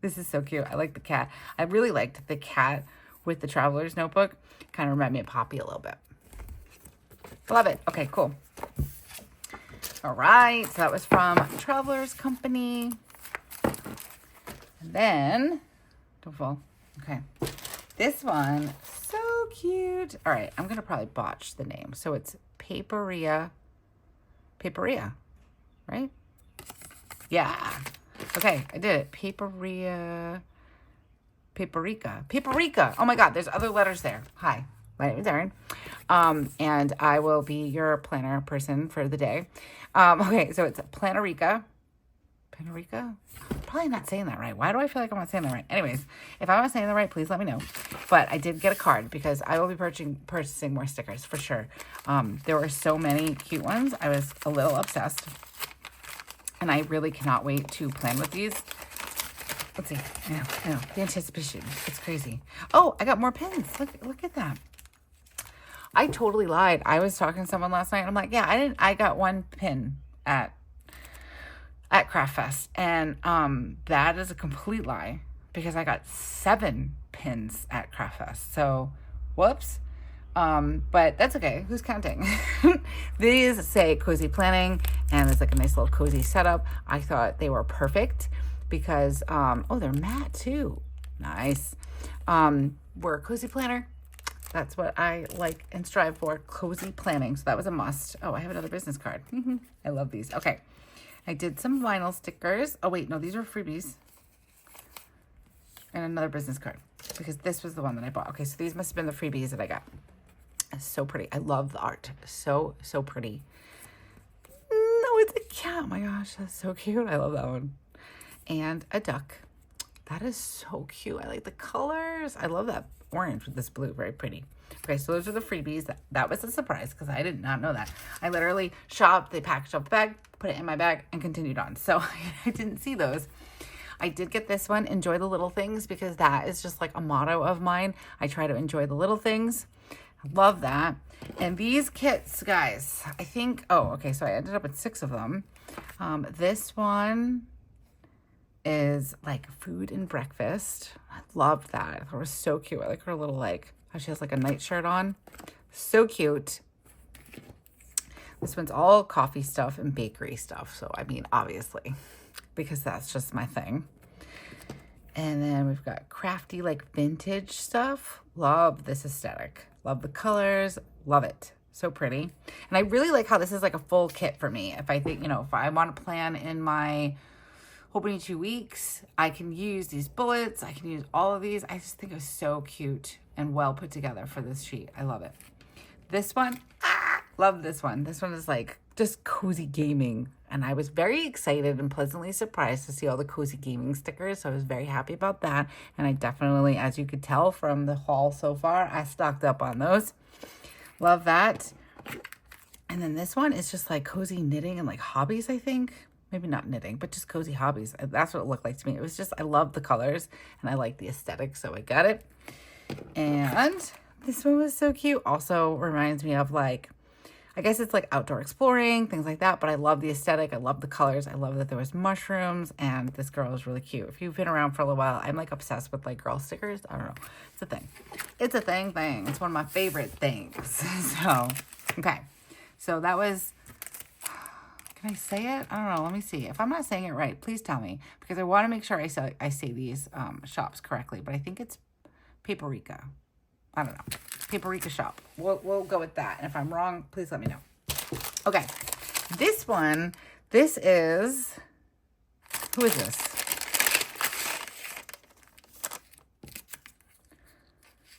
This is so cute. I like the cat. I really liked the cat with the traveler's notebook. Kind of reminded me of Poppy a little bit. Love it. Okay, cool. All right, so that was from Traveler's Company. And then, don't fall. Okay, this one, so cute. All right, I'm going to probably botch the name. So it's Paperia, right? Yeah. Okay, I did it. Paperica. Oh my God, there's other letters there. Hi, my name is Erin. And I will be your planner person for the day. Okay, so it's Plannerica. Plannerica? Probably not saying that right. Why do I feel like I'm not saying that right? Anyways, if I'm not saying that right, please let me know. But I did get a card because I will be purchasing more stickers for sure. There were so many cute ones. I was a little obsessed. And I really cannot wait to plan with these. Let's see. I know. The anticipation. It's crazy. Oh, I got more pins. Look at that. I totally lied. I was talking to someone last night. And I'm like, yeah, I got 1 pin at Craft Fest. And that is a complete lie because I got 7 pins at Craft Fest. So, whoops. But that's okay. Who's counting? These say cozy planning and it's like a nice little cozy setup. I thought they were perfect because, oh, they're matte too. Nice. We're a cozy planner. That's what I like and strive for. Cozy planning. So that was a must. Oh, I have another business card. I love these. Okay. I did some vinyl stickers. Oh, wait, no, these are freebies. And another business card because this was the one that I bought. Okay, so these must have been the freebies that I got. It's so pretty. I love the art. So pretty. No, it's a cat. Oh my gosh, that's so cute. I love that one. And a duck. That is so cute. I like the colors. I love that orange with this blue. Very pretty. Okay, so those are the freebies. That was a surprise because I did not know that. I literally shopped. They packaged up the bag, put it in my bag, and continued on. So I didn't see those. I did get this one, enjoy the little things, because that is just like a motto of mine. I try to enjoy the little things. I love that. And these kits, guys, I think, oh, okay, so I ended up with 6 of them. This one is like food and breakfast. I loved that. I thought it was so cute. I like her little, like, how she has like a nightshirt on. So cute. This one's all coffee stuff and bakery stuff. So, I mean, obviously, because that's just my thing. And then we've got crafty, like vintage stuff. Love this aesthetic. Love the colors. Love it. So pretty. And I really like how this is like a full kit for me. If I think, you know, if I want to plan in my opening 2 weeks, I can use these bullets. I can use all of these. I just think it was so cute and well put together for this sheet. I love it. This one, love this one. This one is like just cozy gaming. And I was very excited and pleasantly surprised to see all the cozy gaming stickers. So I was very happy about that. And I definitely, as you could tell from the haul so far, I stocked up on those. Love that. And then this one is just like cozy knitting and like hobbies, I think. Maybe not knitting, but just cozy hobbies. That's what it looked like to me. It was just, I love the colors and I like the aesthetic, so I got it. And this one was so cute. Also reminds me of like, I guess it's like outdoor exploring, things like that, but I love the aesthetic. I love the colors. I love that there was mushrooms, and this girl is really cute. If you've been around for a little while, I'm like obsessed with like girl stickers. I don't know. It's a thing. It's a thing. It's one of my favorite things. So, okay. So that was, can I say it? I don't know. Let me see. If I'm not saying it right, please tell me, because I want to make sure I say these shops correctly, but I think it's Paprika. I don't know. Paprika shop. We'll go with that. And if I'm wrong, please let me know. Okay. This one, this is, who is this?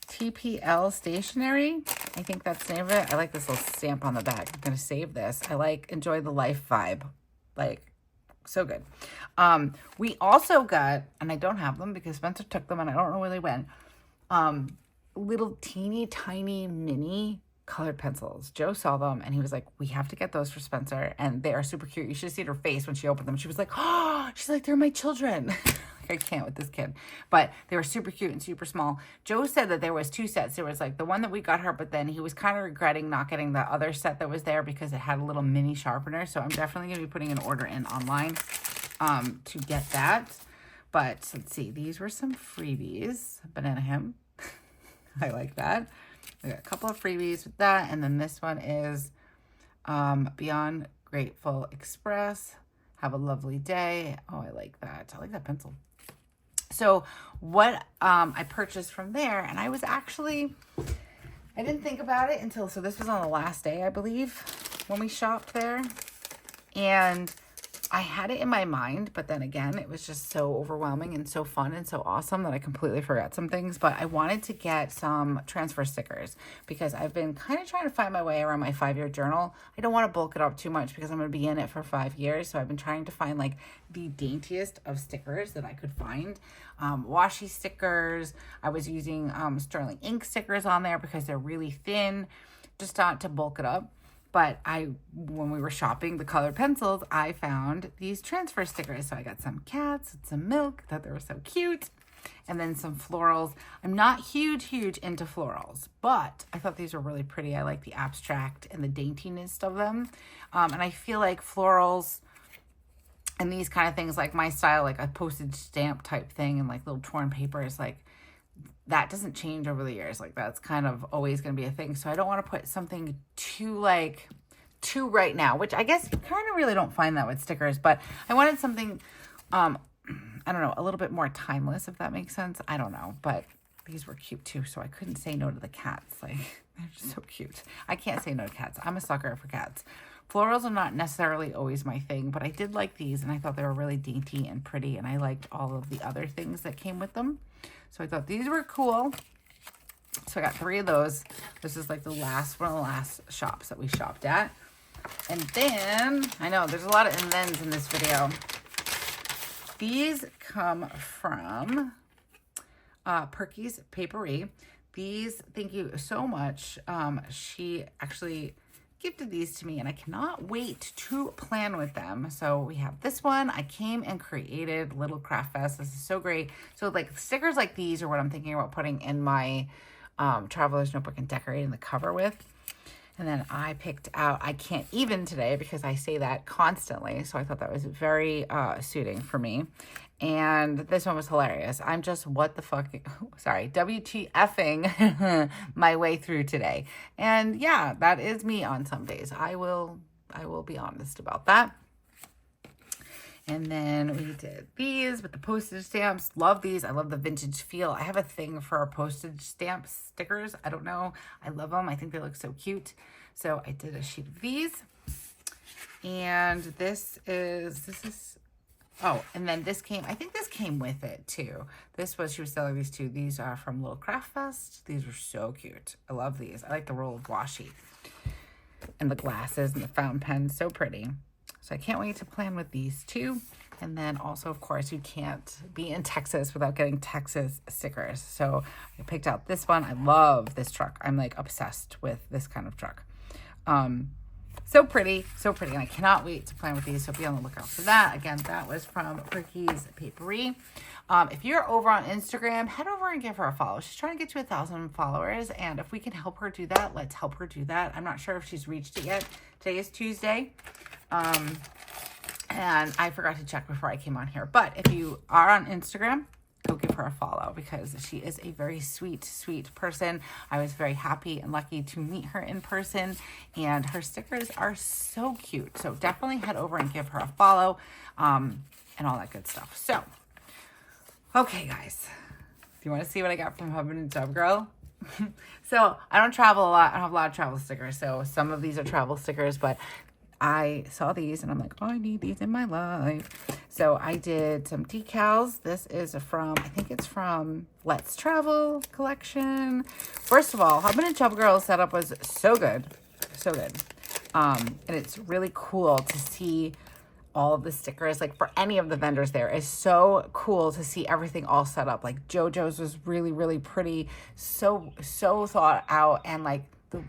TPL Stationery. I think that's the name of it. I like this little stamp on the back. I'm going to save this. I like enjoy the life vibe. Like, so good. We also got, and I don't have them because Spencer took them and I don't know where they went. Little teeny tiny mini colored pencils. Joe saw them and he was like, we have to get those for Spencer. And they are super cute. You should have seen her face when she opened them. She was like, oh, she's like, they're my children. I can't with this kid, but they were super cute and super small. Joe said that there was 2 sets. There was like the one that we got her, but then he was kind of regretting not getting the other set that was there because it had a little mini sharpener. So I'm definitely going to be putting an order in online to get that. But let's see, these were some freebies. Banana Him. I like that. We got a couple of freebies with that. And then this one is Beyond Grateful Express. Have a lovely day. Oh, I like that. I like that pencil. So what I purchased from there, and I was actually, I didn't think about it until, so this was on the last day, I believe, when we shopped there. And I had it in my mind, but then again, it was just so overwhelming and so fun and so awesome that I completely forgot some things. But I wanted to get some transfer stickers because I've been kind of trying to find my way around my 5-year journal. I don't want to bulk it up too much because I'm going to be in it for 5 years. So I've been trying to find like the daintiest of stickers that I could find. Washi stickers. I was using Sterling ink stickers on there because they're really thin, just not to bulk it up. But when we were shopping the colored pencils, I found these transfer stickers. So I got some cats and some milk. Thought they were so cute. And then some florals. I'm not huge into florals, but I thought these were really pretty. I like the abstract and the daintiness of them. And I feel like florals and these kind of things, like my style, like a postage stamp type thing and like little torn papers, like that doesn't change over the years. Like that's kind of always going to be a thing. So I don't want to put something too right now, which I guess you kind of really don't find that with stickers, but I wanted something, I don't know, a little bit more timeless, if that makes sense. I don't know, but these were cute too. So I couldn't say no to the cats. Like they're just so cute. I can't say no to cats. I'm a sucker for cats. Florals are not necessarily always my thing, but I did like these and I thought they were really dainty and pretty, and I liked all of the other things that came with them. So I thought these were cool. So I got 3 of those. This is like the last, one of the last shops that we shopped at. And then, I know there's a lot of and thens in this video. These come from Perky's Papery. These, thank you so much. She actually gifted these to me and I cannot wait to plan with them. So we have this one. I came and created Little Craft Fest. This is so great. So like stickers like these are what I'm thinking about putting in my traveler's notebook and decorating the cover with. And then I picked out, I can't even today because I say that constantly. So I thought that was very suiting for me. And this one was hilarious. I'm just WTFing my way through today. And yeah, that is me on some days. I will be honest about that. And then we did these with the postage stamps. Love these. I love the vintage feel. I have a thing for postage stamp stickers. I don't know. I love them. I think they look so cute. So I did a sheet of these. And this is, oh, and then this came, I think this came with it too. She was selling these too. These are from Little Craft Fest. These are so cute. I love these. I like the roll of washi. And the glasses and the fountain pens. So pretty. So I can't wait to plan with these two. And then also, of course, you can't be in Texas without getting Texas stickers. So I picked out this one. I love this truck. I'm like obsessed with this kind of truck. So pretty, so pretty. And I cannot wait to plan with these. So be on the lookout for that. Again, that was from Ricky's Papery. If you're over on Instagram, head over and give her a follow. She's trying to get to 1,000 followers. And if we can help her do that, let's help her do that. I'm not sure if she's reached it yet. Today is Tuesday. And I forgot to check before I came on here. But if you are on Instagram, go give her a follow because she is a very sweet, sweet person. I was very happy and lucky to meet her in person. And her stickers are so cute. So definitely head over and give her a follow and all that good stuff. So, okay, guys. Do you want to see what I got from Husband and Job Girl? So I don't travel a lot. I don't have a lot of travel stickers. So some of these are travel stickers, but I saw these and I'm like, oh, I need these in my life. So I did some decals. This is from, I think it's from Let's Travel collection. First of all, Husband and Job Girl's setup was so good. So good. And it's really cool to see all of the stickers, like for any of the vendors there. It's so cool to see everything all set up. Like JoJo's was really, really pretty. So thought out, and like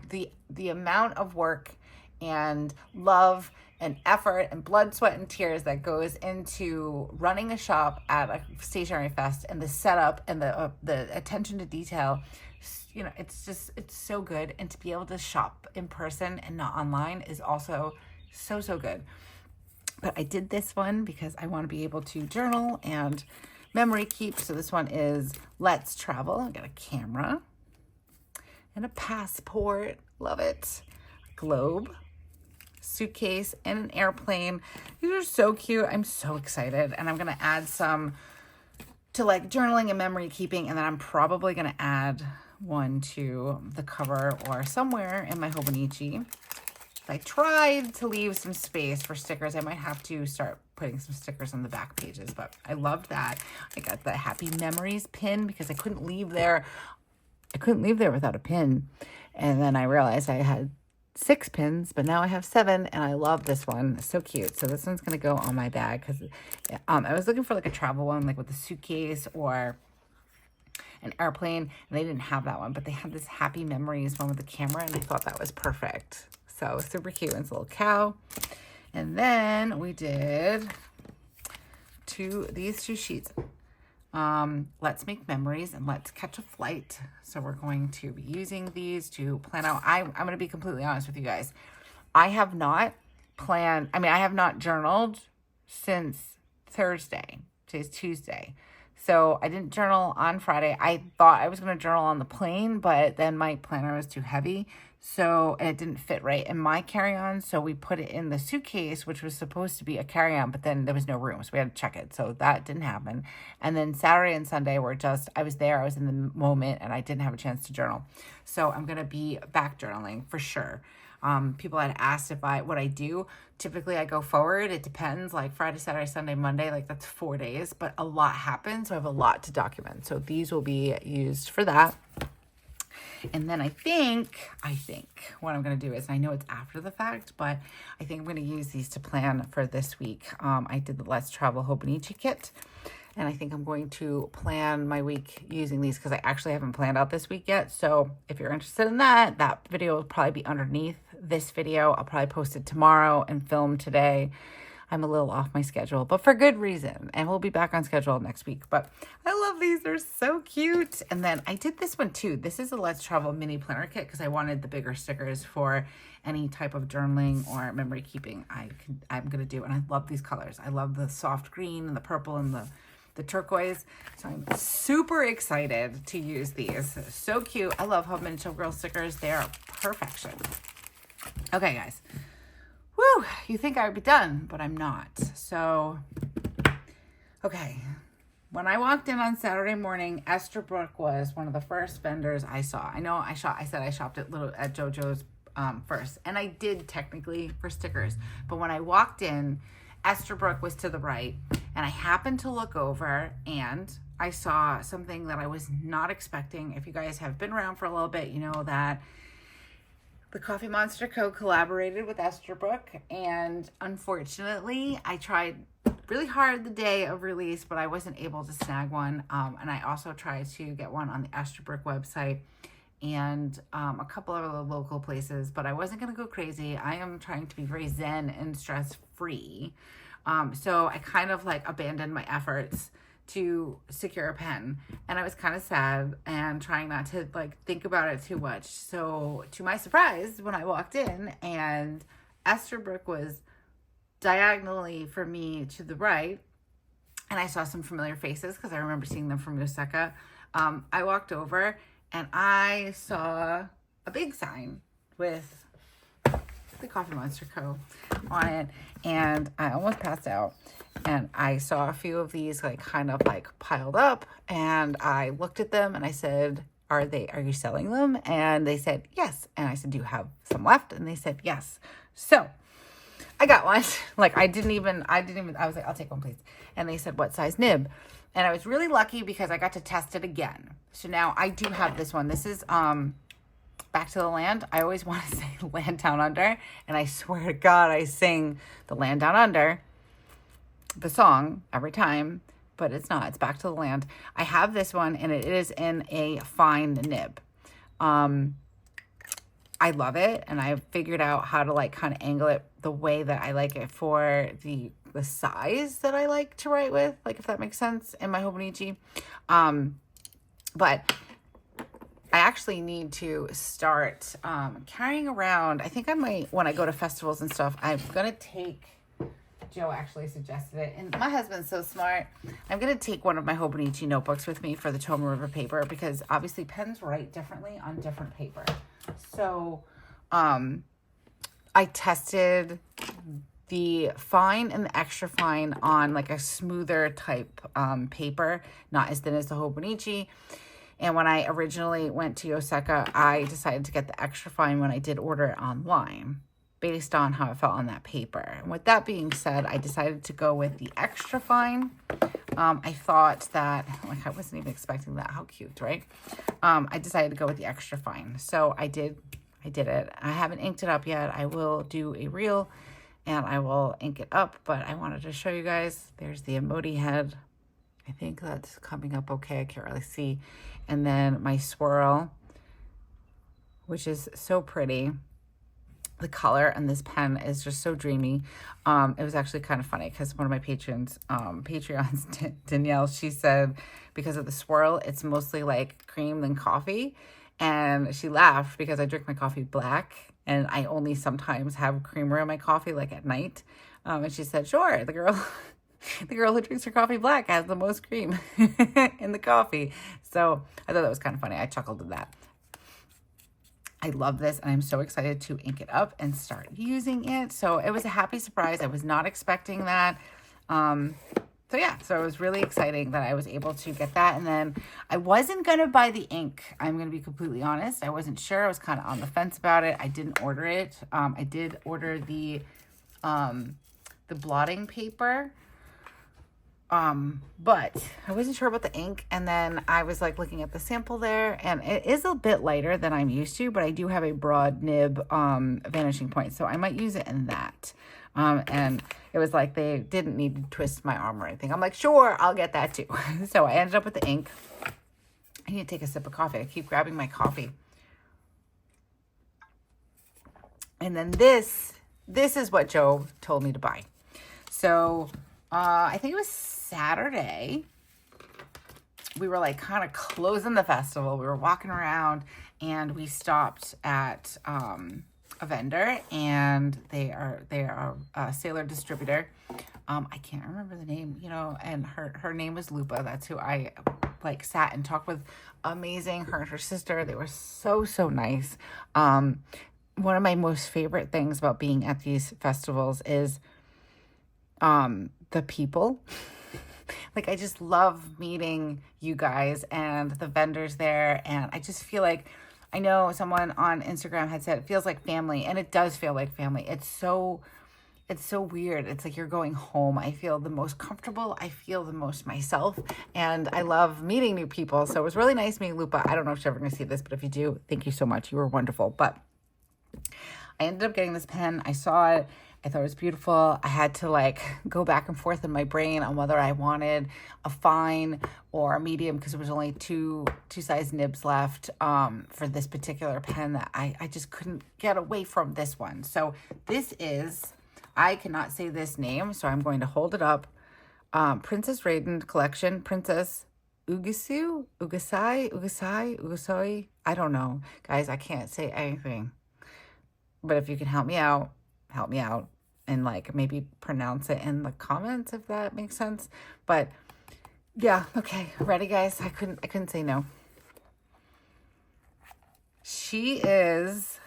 the amount of work and love and effort and blood, sweat, and tears that goes into running a shop at a stationery fest, and the setup and the attention to detail. You know, it's so good. And to be able to shop in person and not online is also so good. But I did this one because I want to be able to journal and memory keep. So this one is Let's Travel. I got a camera and a passport. Love it. Globe, suitcase, and an airplane. These are so cute. I'm so excited. And I'm going to add some to like journaling and memory keeping. And then I'm probably going to add one to the cover or somewhere in my Hobonichi. I tried to leave some space for stickers. I might have to start putting some stickers on the back pages, but I loved that. I got the Happy Memories pin because I couldn't leave there. Without a pin. And then I realized I had 6 pins, but now I have 7, and I love this one. It's so cute. So this one's going to go on my bag because I was looking for like a travel one, like with a suitcase or an airplane, and they didn't have that one, but they had this Happy Memories one with the camera, and I thought that was perfect. So super cute. It's a little cow. And then we did these two sheets. Let's Make Memories and Let's Catch a Flight. So we're going to be using these to plan out. I'm going to be completely honest with you guys. I have not journaled since Thursday. Today's Tuesday. So I didn't journal on Friday. I thought I was going to journal on the plane, but then my planner was too heavy. So, and it didn't fit right in my carry-on. So we put it in the suitcase, which was supposed to be a carry-on, but then there was no room. So we had to check it. So that didn't happen. And then Saturday and Sunday were I was there, I was in the moment, and I didn't have a chance to journal. So I'm going to be back journaling for sure. People had asked what I do. Typically I go forward. It depends, like Friday, Saturday, Sunday, Monday, like that's 4 days, but a lot happens. So I have a lot to document. So these will be used for that. And then I think what I'm going to do is, I know it's after the fact, but I think I'm going to use these to plan for this week. I did the Let's Travel Hobonichi kit, and I think I'm going to plan my week using these because I actually haven't planned out this week yet. So if you're interested in that video will probably be underneath this video. I'll probably post it tomorrow and film today. I'm a little off my schedule, but for good reason. And we'll be back on schedule next week. But I love these. They're so cute. And then I did this one too. This is a Let's Travel mini planner kit because I wanted the bigger stickers for any type of journaling or memory keeping I'm going to do. And I love these colors. I love the soft green and the purple and the turquoise. So I'm super excited to use these. So cute. I love Home and Chill Girl stickers. They are perfection. Okay, guys. Woo, you think I would be done, but I'm not. So, okay. When I walked in on Saturday morning, Esterbrook was one of the first vendors I saw. I know I said I shopped at JoJo's first, and I did technically for stickers. But when I walked in, Esterbrook was to the right, and I happened to look over, and I saw something that I was not expecting. If you guys have been around for a little bit, you know that the Coffee Monster Co. collaborated with Esterbrook, and unfortunately, I tried really hard the day of release, but I wasn't able to snag one. And I also tried to get one on the Esterbrook website and a couple of other local places, but I wasn't going to go crazy. I am trying to be very zen and stress-free. So I kind of like abandoned my efforts to secure a pen, and I was kind of sad and trying not to like think about it too much. So to my surprise, when I walked in and Esterbrook was diagonally for me to the right, and I saw some familiar faces because I remember seeing them from Osaka, I walked over and I saw a big sign with the Coffee Monster Co. on it, and I almost passed out. And I saw a few of these like kind of like piled up, and I looked at them and I said, are you selling them? And they said, yes. And I said, do you have some left? And they said, yes. So I got one. Like I was like, I'll take one, please. And they said, what size nib? And I was really lucky because I got to test it again. So now I do have this one. This is, Back to the Land. I always want to say Land Down Under. And I swear to God, I sing the Land Down Under, the song, every time, but it's not. It's Back to the Land. I have this one, and it is in a fine nib. I love it, and I figured out how to like kind of angle it the way that I like it for the size that I like to write with, like if that makes sense, in my Hobonichi. But I actually need to start carrying around. I think when I go to festivals and stuff, I'm gonna take. Joe actually suggested it, and my husband's so smart. I'm going to take one of my Hobonichi notebooks with me for the Temu River paper because obviously pens write differently on different paper. So I tested the fine and the extra fine on like a smoother type paper, not as thin as the Hobonichi. And when I originally went to Osaka, I decided to get the extra fine when I did order it online, based on how it felt on that paper. And with that being said, I decided to go with the extra fine. I thought that, like, I wasn't even expecting that. How cute, right? I decided to go with the extra fine. So I did it. I haven't inked it up yet. I will do a reel and I will ink it up, but I wanted to show you guys. There's the emoji head. I think that's coming up okay. I can't really see. And then my swirl, which is so pretty. The color and this pen is just so dreamy. It was actually kind of funny because one of my Patreons, Danielle, she said because of the swirl, it's mostly like cream than coffee. And she laughed because I drink my coffee black and I only sometimes have creamer in my coffee, like at night. And she said, sure, the girl who drinks her coffee black has the most cream in the coffee. So I thought that was kind of funny. I chuckled at that. I love this, and I'm so excited to ink it up and start using it. So it was a happy surprise. I was not expecting that. So it was really exciting that I was able to get that. And then I wasn't going to buy the ink. I'm going to be completely honest. I wasn't sure. I was kind of on the fence about it. I didn't order it. I did order the blotting paper. But I wasn't sure about the ink, and then I was like looking at the sample there, and it is a bit lighter than I'm used to, but I do have a broad nib vanishing point, so I might use it in that. And it was like they didn't need to twist my arm or anything. I'm like, sure, I'll get that too. So I ended up with the ink. I need to take a sip of coffee. I keep grabbing my coffee. And then this is what Joe told me to buy. So I think it was Saturday. We were like kind of closing the festival. We were walking around and we stopped at a vendor, and they are a Sailor distributor. I can't remember the name, and her name was Lupa. That's who I like sat and talked with. Amazing. Her and her sister, they were so nice. One of my most favorite things about being at these festivals is the people. Like, I just love meeting you guys and the vendors there. And I just feel like, I know someone on Instagram had said it feels like family, and it does feel like family. It's so weird. It's like you're going home. I feel the most comfortable. I feel the most myself, and I love meeting new people. So it was really nice meeting Lupa. I don't know if she's ever going to see this, but if you do, thank you so much. You were wonderful. But I ended up getting this pen. I saw it. I thought it was beautiful. I had to like go back and forth in my brain on whether I wanted a fine or a medium, because there was only two size nibs left for this particular pen that I just couldn't get away from this one. So this is, I cannot say this name, so I'm going to hold it up. Princess Raiden Collection, Princess Ugasai. I don't know. Guys, I can't say anything. But if you can help me out. And like maybe pronounce it in the comments if that makes sense. But yeah, okay. Ready, guys? I couldn't say no. She is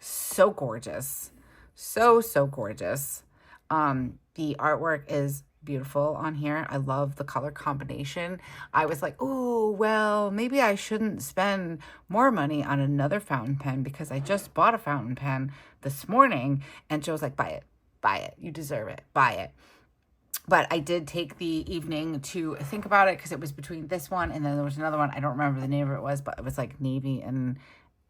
so gorgeous. So gorgeous. The artwork is beautiful on here. I love the color combination. I was like, oh, well, maybe I shouldn't spend more money on another fountain pen because I just bought a fountain pen this morning. And Joe's like, buy it. You deserve it. Buy it. But I did take the evening to think about it because it was between this one and then there was another one. I don't remember the name of it was, but it was like navy and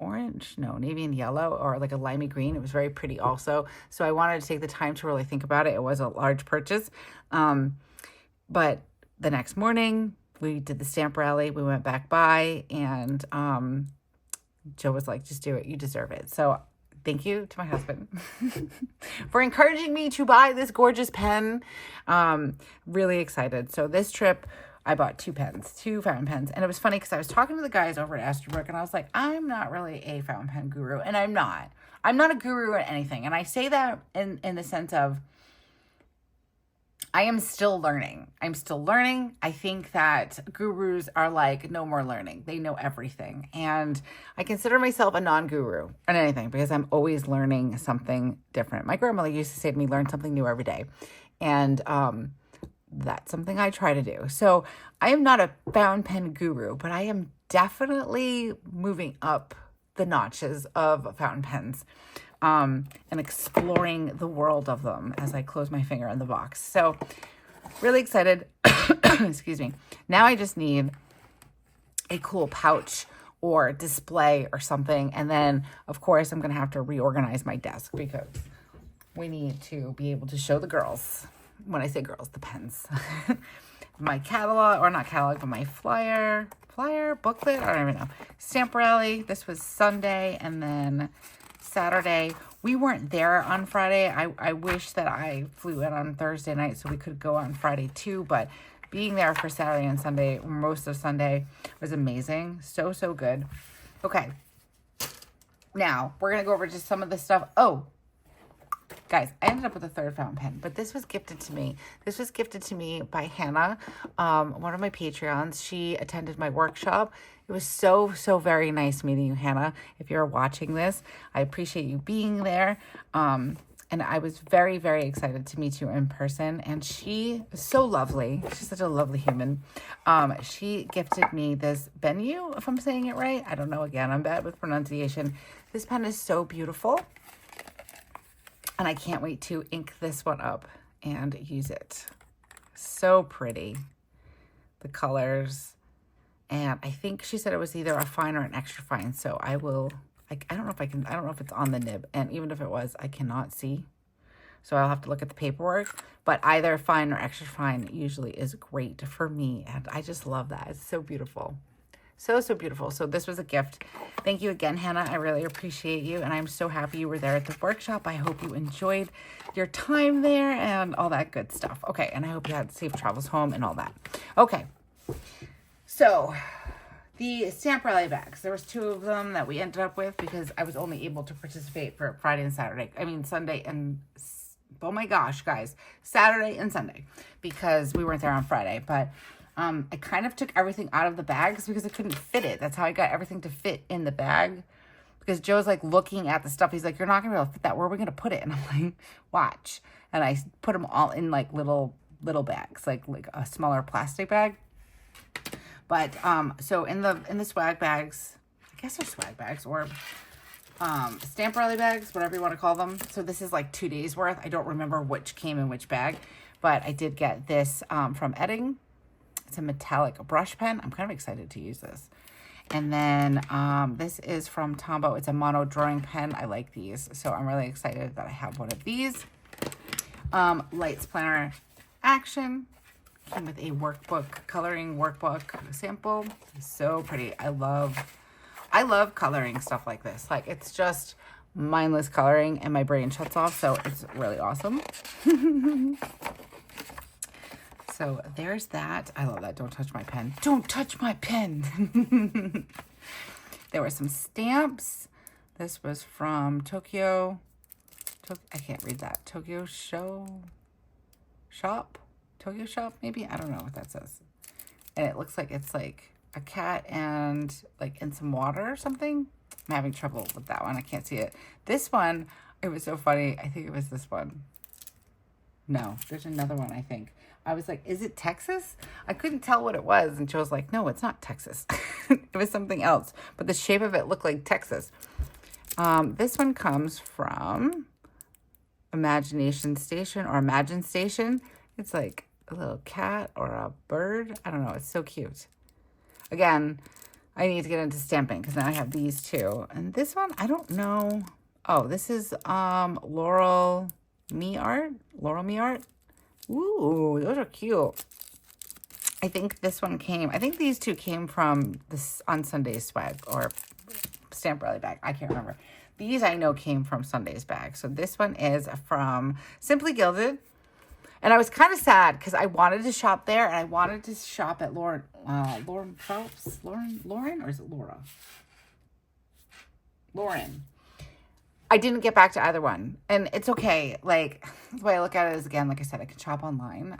orange. No, navy and yellow, or like a limey green. It was very pretty also. So I wanted to take the time to really think about it. It was a large purchase. But the next morning we did the stamp rally. We went back by, and Joe was like, just do it. You deserve it. So thank you to my husband for encouraging me to buy this gorgeous pen. Really excited. So this trip, I bought two fountain pens. And it was funny because I was talking to the guys over at Esterbrook, and I was like, I'm not really a fountain pen guru. And I'm not a guru at anything. And I say that in the sense of, I am still learning. I think that gurus are like, no more learning. They know everything. And I consider myself a non-guru on anything because I'm always learning something different. My grandmother used to say to me, learn something new every day. And that's something I try to do. So I am not a fountain pen guru, but I am definitely moving up the notches of fountain pens. And exploring the world of them as I close my finger on the box. So really excited. Excuse me. Now I just need a cool pouch or display or something. And then, of course, I'm going to have to reorganize my desk because we need to be able to show the girls. When I say girls, the pens. My catalog, or not catalog, but my flyer, booklet, I don't even know. Stamp rally. This was Sunday, and then Saturday. We weren't there on Friday. I wish that I flew in on Thursday night so we could go on Friday too, but being there for Saturday and Sunday, most of Sunday, was amazing. So good. Okay. Now, we're going to go over just some of the stuff. Oh, guys, I ended up with a third fountain pen, but this was gifted to me. This was gifted to me by Hannah, one of my Patreons. She attended my workshop. It was so very nice meeting you, Hannah. If you're watching this, I appreciate you being there. And I was very excited to meet you in person. And she is so lovely. She's such a lovely human. She gifted me this Bennu, if I'm saying it right. I don't know. Again, I'm bad with pronunciation. This pen is so beautiful. And I can't wait to ink this one up and use it. So pretty. The colors. And I think she said it was either a fine or an extra fine. So I don't know if it's on the nib. And even if it was, I cannot see. So I'll have to look at the paperwork. But either fine or extra fine usually is great for me. And I just love that. It's so beautiful. So, so beautiful. So this was a gift. Thank you again, Hannah. I really appreciate you. And I'm so happy you were there at the workshop. I hope you enjoyed your time there and all that good stuff. Okay. And I hope you had safe travels home and all that. Okay. So the stamp rally bags, there was 2 of them that we ended up with because I was only able to participate for Friday and Saturday. I mean, Sunday and, oh my gosh, guys, Saturday and Sunday because we weren't there on Friday. But I kind of took everything out of the bags because I couldn't fit it. That's how I got everything to fit in the bag. Because Joe's like looking at the stuff. He's like, you're not going to be able to fit that. Where are we going to put it? And I'm like, watch. And I put them all in like little bags, like a smaller plastic bag. But so in the swag bags, I guess they're swag bags or stamp rally bags, whatever you want to call them. So this is like 2 days worth. I don't remember which came in which bag, but I did get this from Edding. It's a metallic brush pen. I'm kind of excited to use this. And then this is from Tombow. It's a mono drawing pen. I like these. So I'm really excited that I have one of these. Lights Planner Action. Came with a workbook, coloring workbook sample. So pretty. I love coloring stuff like this. Like it's just mindless coloring and my brain shuts off. So it's really awesome. So there's that. I love that. Don't touch my pen. Don't touch my pen. There were some stamps. This was from Tokyo. I can't read that. Tokyo Shop, maybe? I don't know what that says. And it looks like it's like a cat and like in some water or something. I'm having trouble with that one. I can't see it. This one, it was so funny. I think it was this one. No, there's another one, I think. I was like, is it Texas? I couldn't tell what it was. And Joe's like, no, it's not Texas. It was something else. But the shape of it looked like Texas. This one comes from Imagination Station or Imagine Station. It's like a little cat or a bird. I don't know. It's so cute. Again, I need to get into stamping because now I have these 2. And this one, I don't know. Oh, this is Laurel Me Art. Ooh, those are cute. I think this one came, I think these 2 came from this on Sunday's swag or stamp rally bag. I can't remember. These I know came from Sunday's bag. So this one is from Simply Gilded. And I was kind of sad because I wanted to shop there and I wanted to shop at Lauren Phelps. Lauren or is it Laura? Lauren. I didn't get back to either one. And it's okay. Like, the way I look at it is, again, like I said, I can shop online.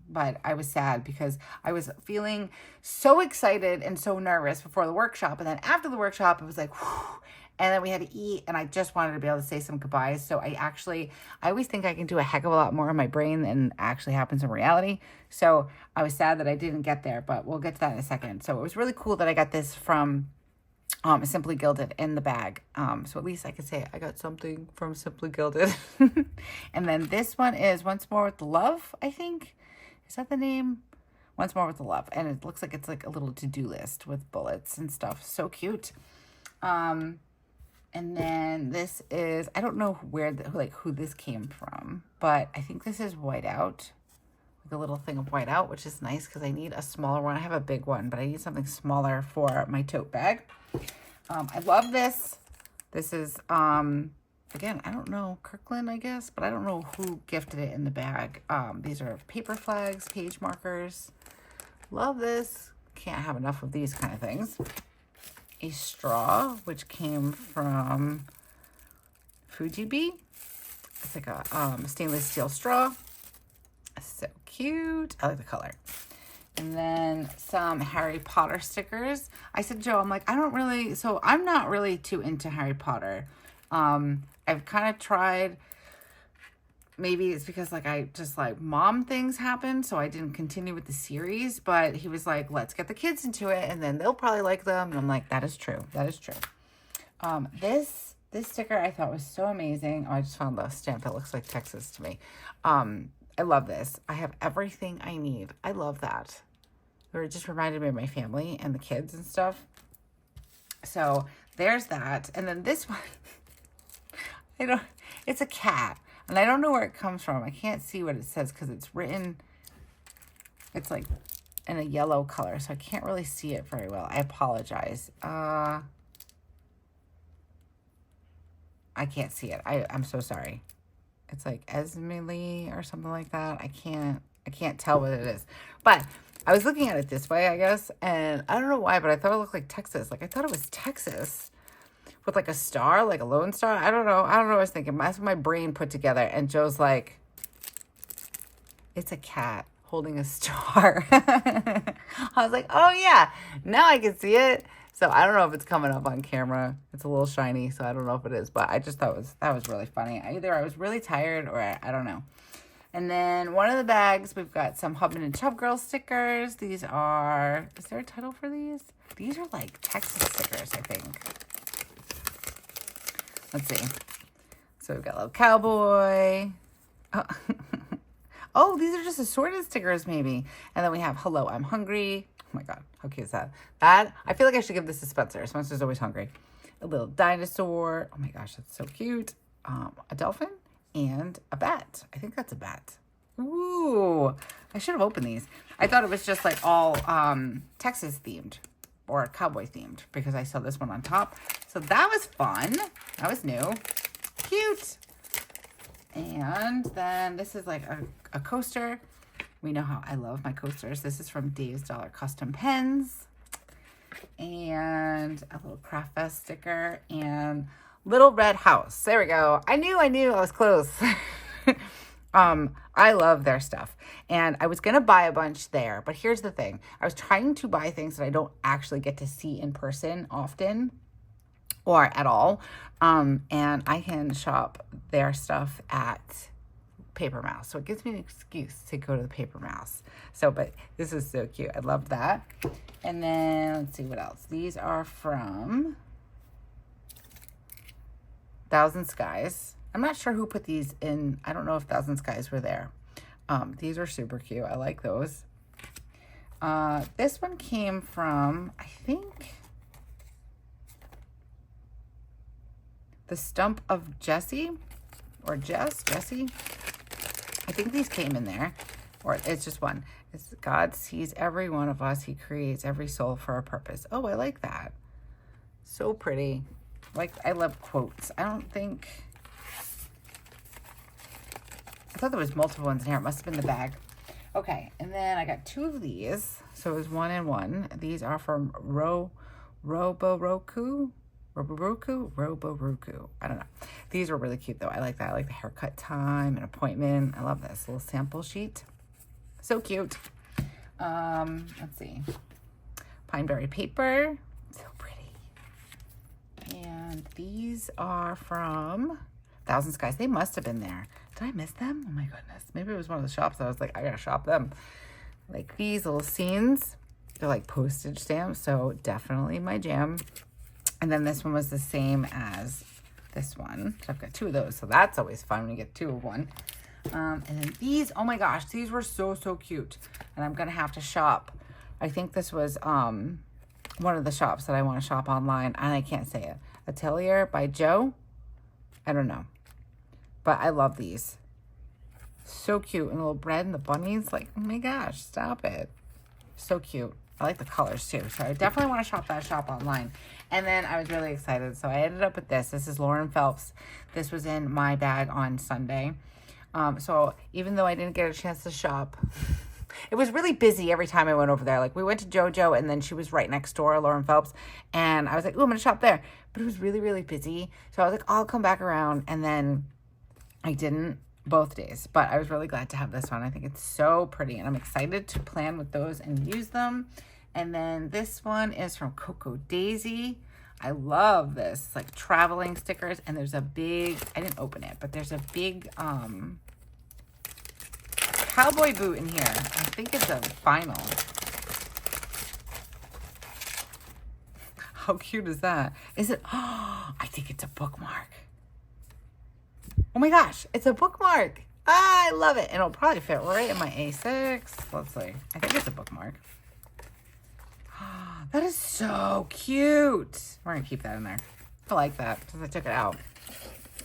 But I was sad because I was feeling so excited and so nervous before the workshop. And then after the workshop, it was like, whew. And then we had to eat. And I just wanted to be able to say some goodbyes. So I always think I can do a heck of a lot more in my brain than actually happens in reality. So I was sad that I didn't get there. But we'll get to that in a second. So it was really cool that I got this from Simply Gilded in the bag. So at least I could say I got something from Simply Gilded. And then this one is Once More with the Love, I think. Is that the name? Once More with the Love. And it looks like it's like a little to-do list with bullets and stuff. So cute. And then this is, I don't know who this came from, but I think this is Whiteout. Like a little thing of Whiteout, which is nice because I need a smaller one. I have a big one, but I need something smaller for my tote bag. I love this. This is, again, I don't know, Kirkland, I guess, but I don't know who gifted it in the bag. These are paper flags, page markers. Love this. Can't have enough of these kind of things. A straw, which came from Fujibi. It's like a stainless steel straw. So cute. I like the color. And then some Harry Potter stickers. I said, Joe, I'm like, I'm not really too into Harry Potter. I've kind of tried, maybe it's because mom things happened, so I didn't continue with the series, but he was like, let's get the kids into it and then they'll probably like them. And I'm like, that is true. That is true. This sticker I thought was so amazing. Oh, I just found the stamp. It looks like Texas to me. I love this. I have everything I need. I love that. It just reminded me of my family and the kids and stuff. So there's that. And then this one, it's a cat. And I don't know where it comes from. I can't see what it says because it's written. It's like in a yellow color, so I can't really see it very well. I apologize. I can't see it. I'm so sorry. It's like Esmely or something like that. I can't tell what it is. But I was looking at it this way, I guess, and I don't know why, but I thought it looked like Texas. Like I thought it was Texas with like a star, like a lone star. I don't know. I was thinking. That's what my brain put together. And Joe's like, it's a cat holding a star. I was like, oh yeah, now I can see it. So I don't know if it's coming up on camera. It's a little shiny, so I don't know if it is. But I just thought that was really funny. Either I was really tired or I don't know. And then one of the bags, we've got some Hubman and Chub Girl stickers. These are, is there a title for these? These are like Texas stickers, I think. Let's see. So we've got a little cowboy. Oh, these are just assorted stickers maybe. And then we have Hello, I'm Hungry. Oh my God, how cute is that? I feel like I should give this to Spencer. Spencer's always hungry. A little dinosaur. Oh my gosh, that's so cute. A dolphin and a bat. I think that's a bat. Ooh, I should have opened these. I thought it was just like all Texas themed or cowboy themed because I saw this one on top. So that was fun. That was new. Cute. And then this is like a coaster. We know how I love my coasters. This is from Dave's Dollar Custom Pens. And a little Craft Fest sticker and Little Red House. There we go. I knew I was close. I love their stuff. And I was going to buy a bunch there. But here's the thing. I was trying to buy things that I don't actually get to see in person often or at all. And I can shop their stuff at Paper Mouse. So it gives me an excuse to go to the Paper Mouse. So, but this is so cute. I love that. And then let's see what else. These are from Thousand Skies. I'm not sure who put these in. I don't know if Thousand Skies were there. These are super cute. I like those. This one came from, I think, The Stump of Jessie or Jessie. I think these came in there, or it's just one. It's God sees every one of us. He creates every soul for a purpose. Oh, I like that. So pretty. Like, I love quotes. I thought there was multiple ones in here. It must have been the bag. Okay, and then I got two of these. So it was 1 and 1. These are from Roboroku. I don't know. These are really cute though. I like that. I like the haircut time and appointment. I love this little sample sheet. So cute. Let's see. Pineberry paper. So pretty. And these are from Thousand Skies. They must have been there. Did I miss them? Oh my goodness. Maybe it was one of the shops. I was like, I gotta shop them. Like these little scenes. They're like postage stamps. So definitely my jam. And then this one was the same as this one. So I've got two of those. So that's always fun when you get two of one. And then these, oh my gosh, these were so cute. And I'm going to have to shop. I think this was one of the shops that I want to shop online. And I can't say it. Atelier by Joe. I don't know. But I love these. So cute. And the little bread and the bunnies. Like, oh my gosh, stop it. So cute. I like the colors too. So I definitely want to shop that shop online. And then I was really excited. So I ended up with this. This is Lauren Phelps. This was in my bag on Sunday. So even though I didn't get a chance to shop, it was really busy every time I went over there. Like we went to JoJo and then she was right next door, Lauren Phelps. And I was like, oh, I'm going to shop there. But it was really busy. So I was like, I'll come back around. And then I didn't both days. But I was really glad to have this one. I think it's so pretty. And I'm excited to plan with those and use them. And then this one is from Coco Daisy. I love this. It's like traveling stickers. And there's a big, I didn't open it, but there's a big cowboy boot in here. I think it's a vinyl. How cute is that? Is it? Oh, I think it's a bookmark. Oh my gosh, it's a bookmark. Ah, I love it. And it'll probably fit right in my A6. Let's see. I think it's a bookmark. That is so cute. We're going to keep that in there. I like that since I took it out.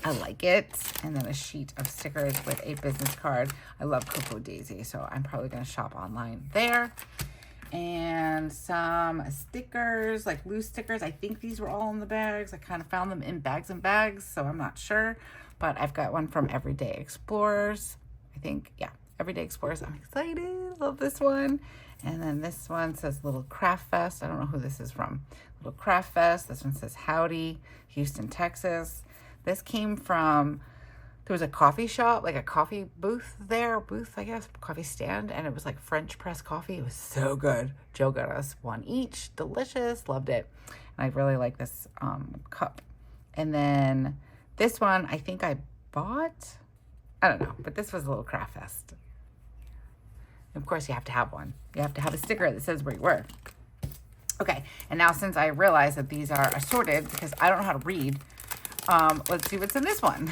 I like it. And then a sheet of stickers with a business card. I love Coco Daisy, so I'm probably going to shop online there. and some stickers, like loose stickers. I think these were all in the bags. I kind of found them in bags and bags, so I'm not sure. But I've got one from Everyday Explorers. I think, yeah, Everyday Explorers. I'm excited. Love this one. And then this one says Little Craft Fest. I don't know who this is from. Little Craft Fest. This one says Howdy, Houston, Texas. This came from, there was a coffee shop, like a coffee booth there, I guess, coffee stand, and it was like French press coffee. It was so good. Joe got us one each. Delicious. Loved it. And I really like this cup. And then this one, I think I bought, I don't know, but this was a Little Craft Fest. Of course, you have to have one. You have to have a sticker that says where you were. Okay, and now since I realize that these are assorted, because I don't know how to read, let's see what's in this one.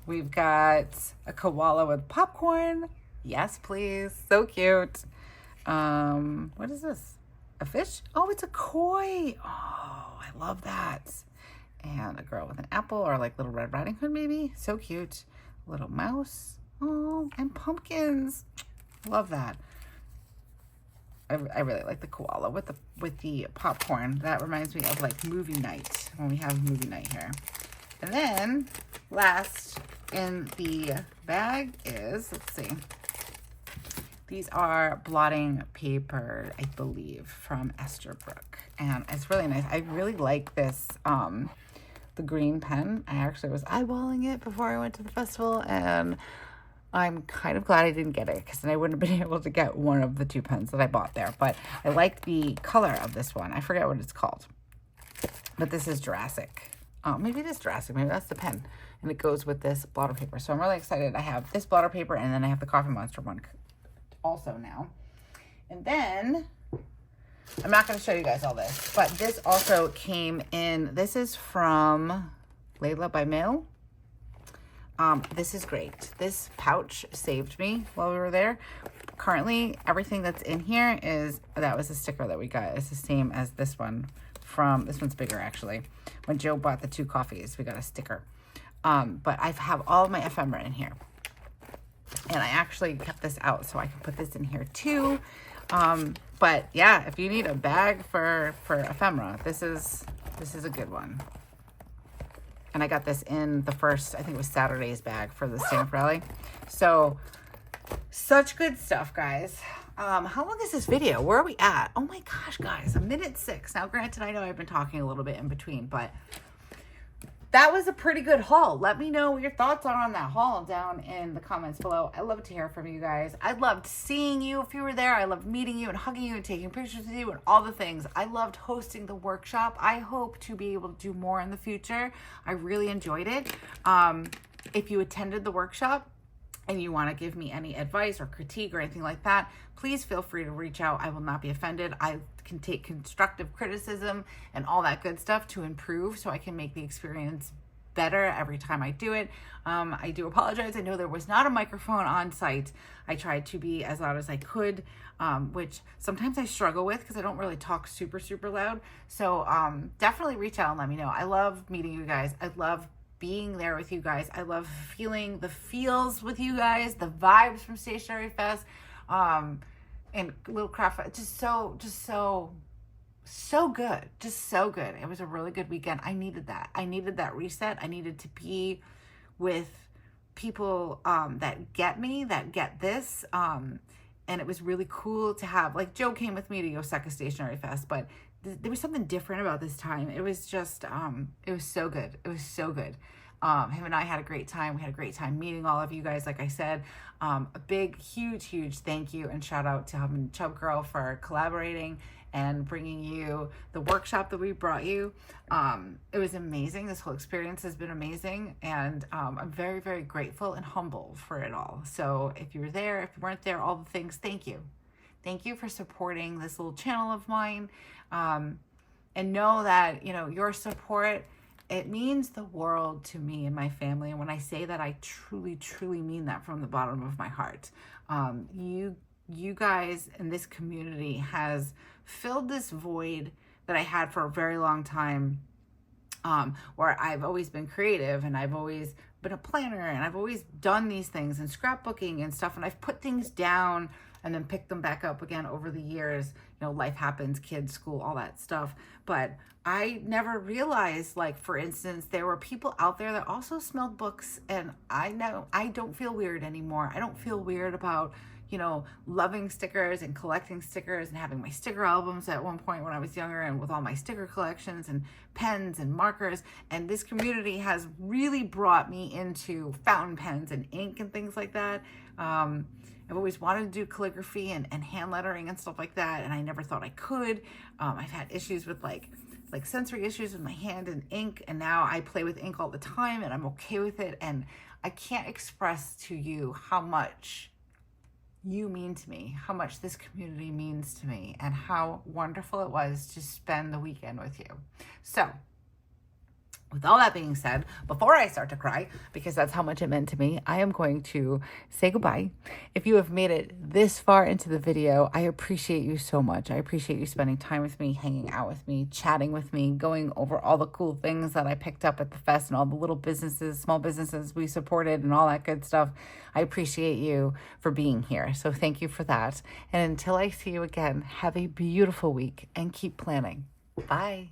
We've got a koala with popcorn. Yes, please. So cute. What is this? A fish? Oh, it's a koi. Oh, I love that. And a girl with an apple, or like Little Red Riding Hood maybe. So cute. Little mouse. Oh, and pumpkins. Love that. I really like the koala with the popcorn. That reminds me of like movie night, when we have movie night here. And then last in the bag is, let's see, these are blotting paper, I believe, from Esterbrook. And it's really nice. I really like this, the green pen. I actually was eyeballing it before I went to the festival, and I'm kind of glad I didn't get it, because then I wouldn't have been able to get one of the 2 pens that I bought there. But I like the color of this one. I forget what it's called, but this is Jurassic. Maybe it is Jurassic. Maybe that's the pen. And it goes with this blotter paper. So I'm really excited. I have this blotter paper, and then I have the Coffee Monster one also now. And then, I'm not going to show you guys all this, but this also came in. This is from Layla by Mail. This is great. This pouch saved me while we were there. Currently, everything that's in here that was a sticker that we got. It's the same as this one this one's bigger actually. When Joe bought the 2 coffees, we got a sticker. But I have all of my ephemera in here. And I actually kept this out so I can put this in here too. But yeah, if you need a bag for ephemera, this is a good one. And I got this in the first, I think it was Saturday's bag for the Stand-Up Rally. So, such good stuff, guys. How long is this video? Where are we at? Oh my gosh, guys, 1:06. Now, granted, I know I've been talking a little bit in between, but that was a pretty good haul. Let me know what your thoughts are on that haul down in the comments below. I love to hear from you guys. I loved seeing you if you were there. I loved meeting you and hugging you and taking pictures with you and all the things. I loved hosting the workshop. I hope to be able to do more in the future. I really enjoyed it. If you attended the workshop and you want to give me any advice or critique or anything like that, please feel free to reach out. I will not be offended. I can take constructive criticism and all that good stuff to improve, so I can make the experience better every time I do it. I do apologize. I know there was not a microphone on site. I tried to be as loud as I could, which sometimes I struggle with because I don't really talk super loud. So definitely reach out and let me know. I love meeting you guys. I love being there with you guys. I love feeling the feels with you guys, the vibes from Stationery Fest, and Little Craft, just so good. Just so good. It was a really good weekend. I needed that. I needed that reset. I needed to be with people that get me, that get this. And it was really cool to have, like, Joe came with me to Osaka Stationery Fest, but there was something different about this time. It was just, it was so good. It was so good. Him and I had a great time. We had a great time meeting all of you guys. Like I said, a big, huge thank you and shout out to Hub and Chub Girl for collaborating and bringing you the workshop that we brought you. It was amazing. This whole experience has been amazing. And I'm very, very grateful and humble for it all. So if you were there, if you weren't there, all the things, thank you. Thank you for supporting this little channel of mine. And know that, you know, your support, it means the world to me and my family. And when I say that, I truly mean that from the bottom of my heart. You guys in this community has filled this void that I had for a very long time, where I've always been creative and I've always been a planner and I've always done these things and scrapbooking and stuff. And I've put things down and then picked them back up again over the years. You know, life happens, kids, school, all that stuff. But I never realized, like, for instance, there were people out there that also smelled books, and I know I don't feel weird anymore. I don't feel weird about, you know, loving stickers and collecting stickers and having my sticker albums at one point when I was younger, and with all my sticker collections and pens and markers. And this community has really brought me into fountain pens and ink and things like that. I've always wanted to do calligraphy and hand lettering and stuff like that, and I never thought I could. I've had issues with like sensory issues with my hand and ink, and now I play with ink all the time and I'm okay with it. And I can't express to you how much you mean to me, how much this community means to me, and how wonderful it was to spend the weekend with you. So with all that being said, before I start to cry, because that's how much it meant to me, I am going to say goodbye. If you have made it this far into the video, I appreciate you so much. I appreciate you spending time with me, hanging out with me, chatting with me, going over all the cool things that I picked up at the fest and all the little businesses, small businesses we supported and all that good stuff. I appreciate you for being here. So thank you for that. And until I see you again, have a beautiful week and keep planning. Bye.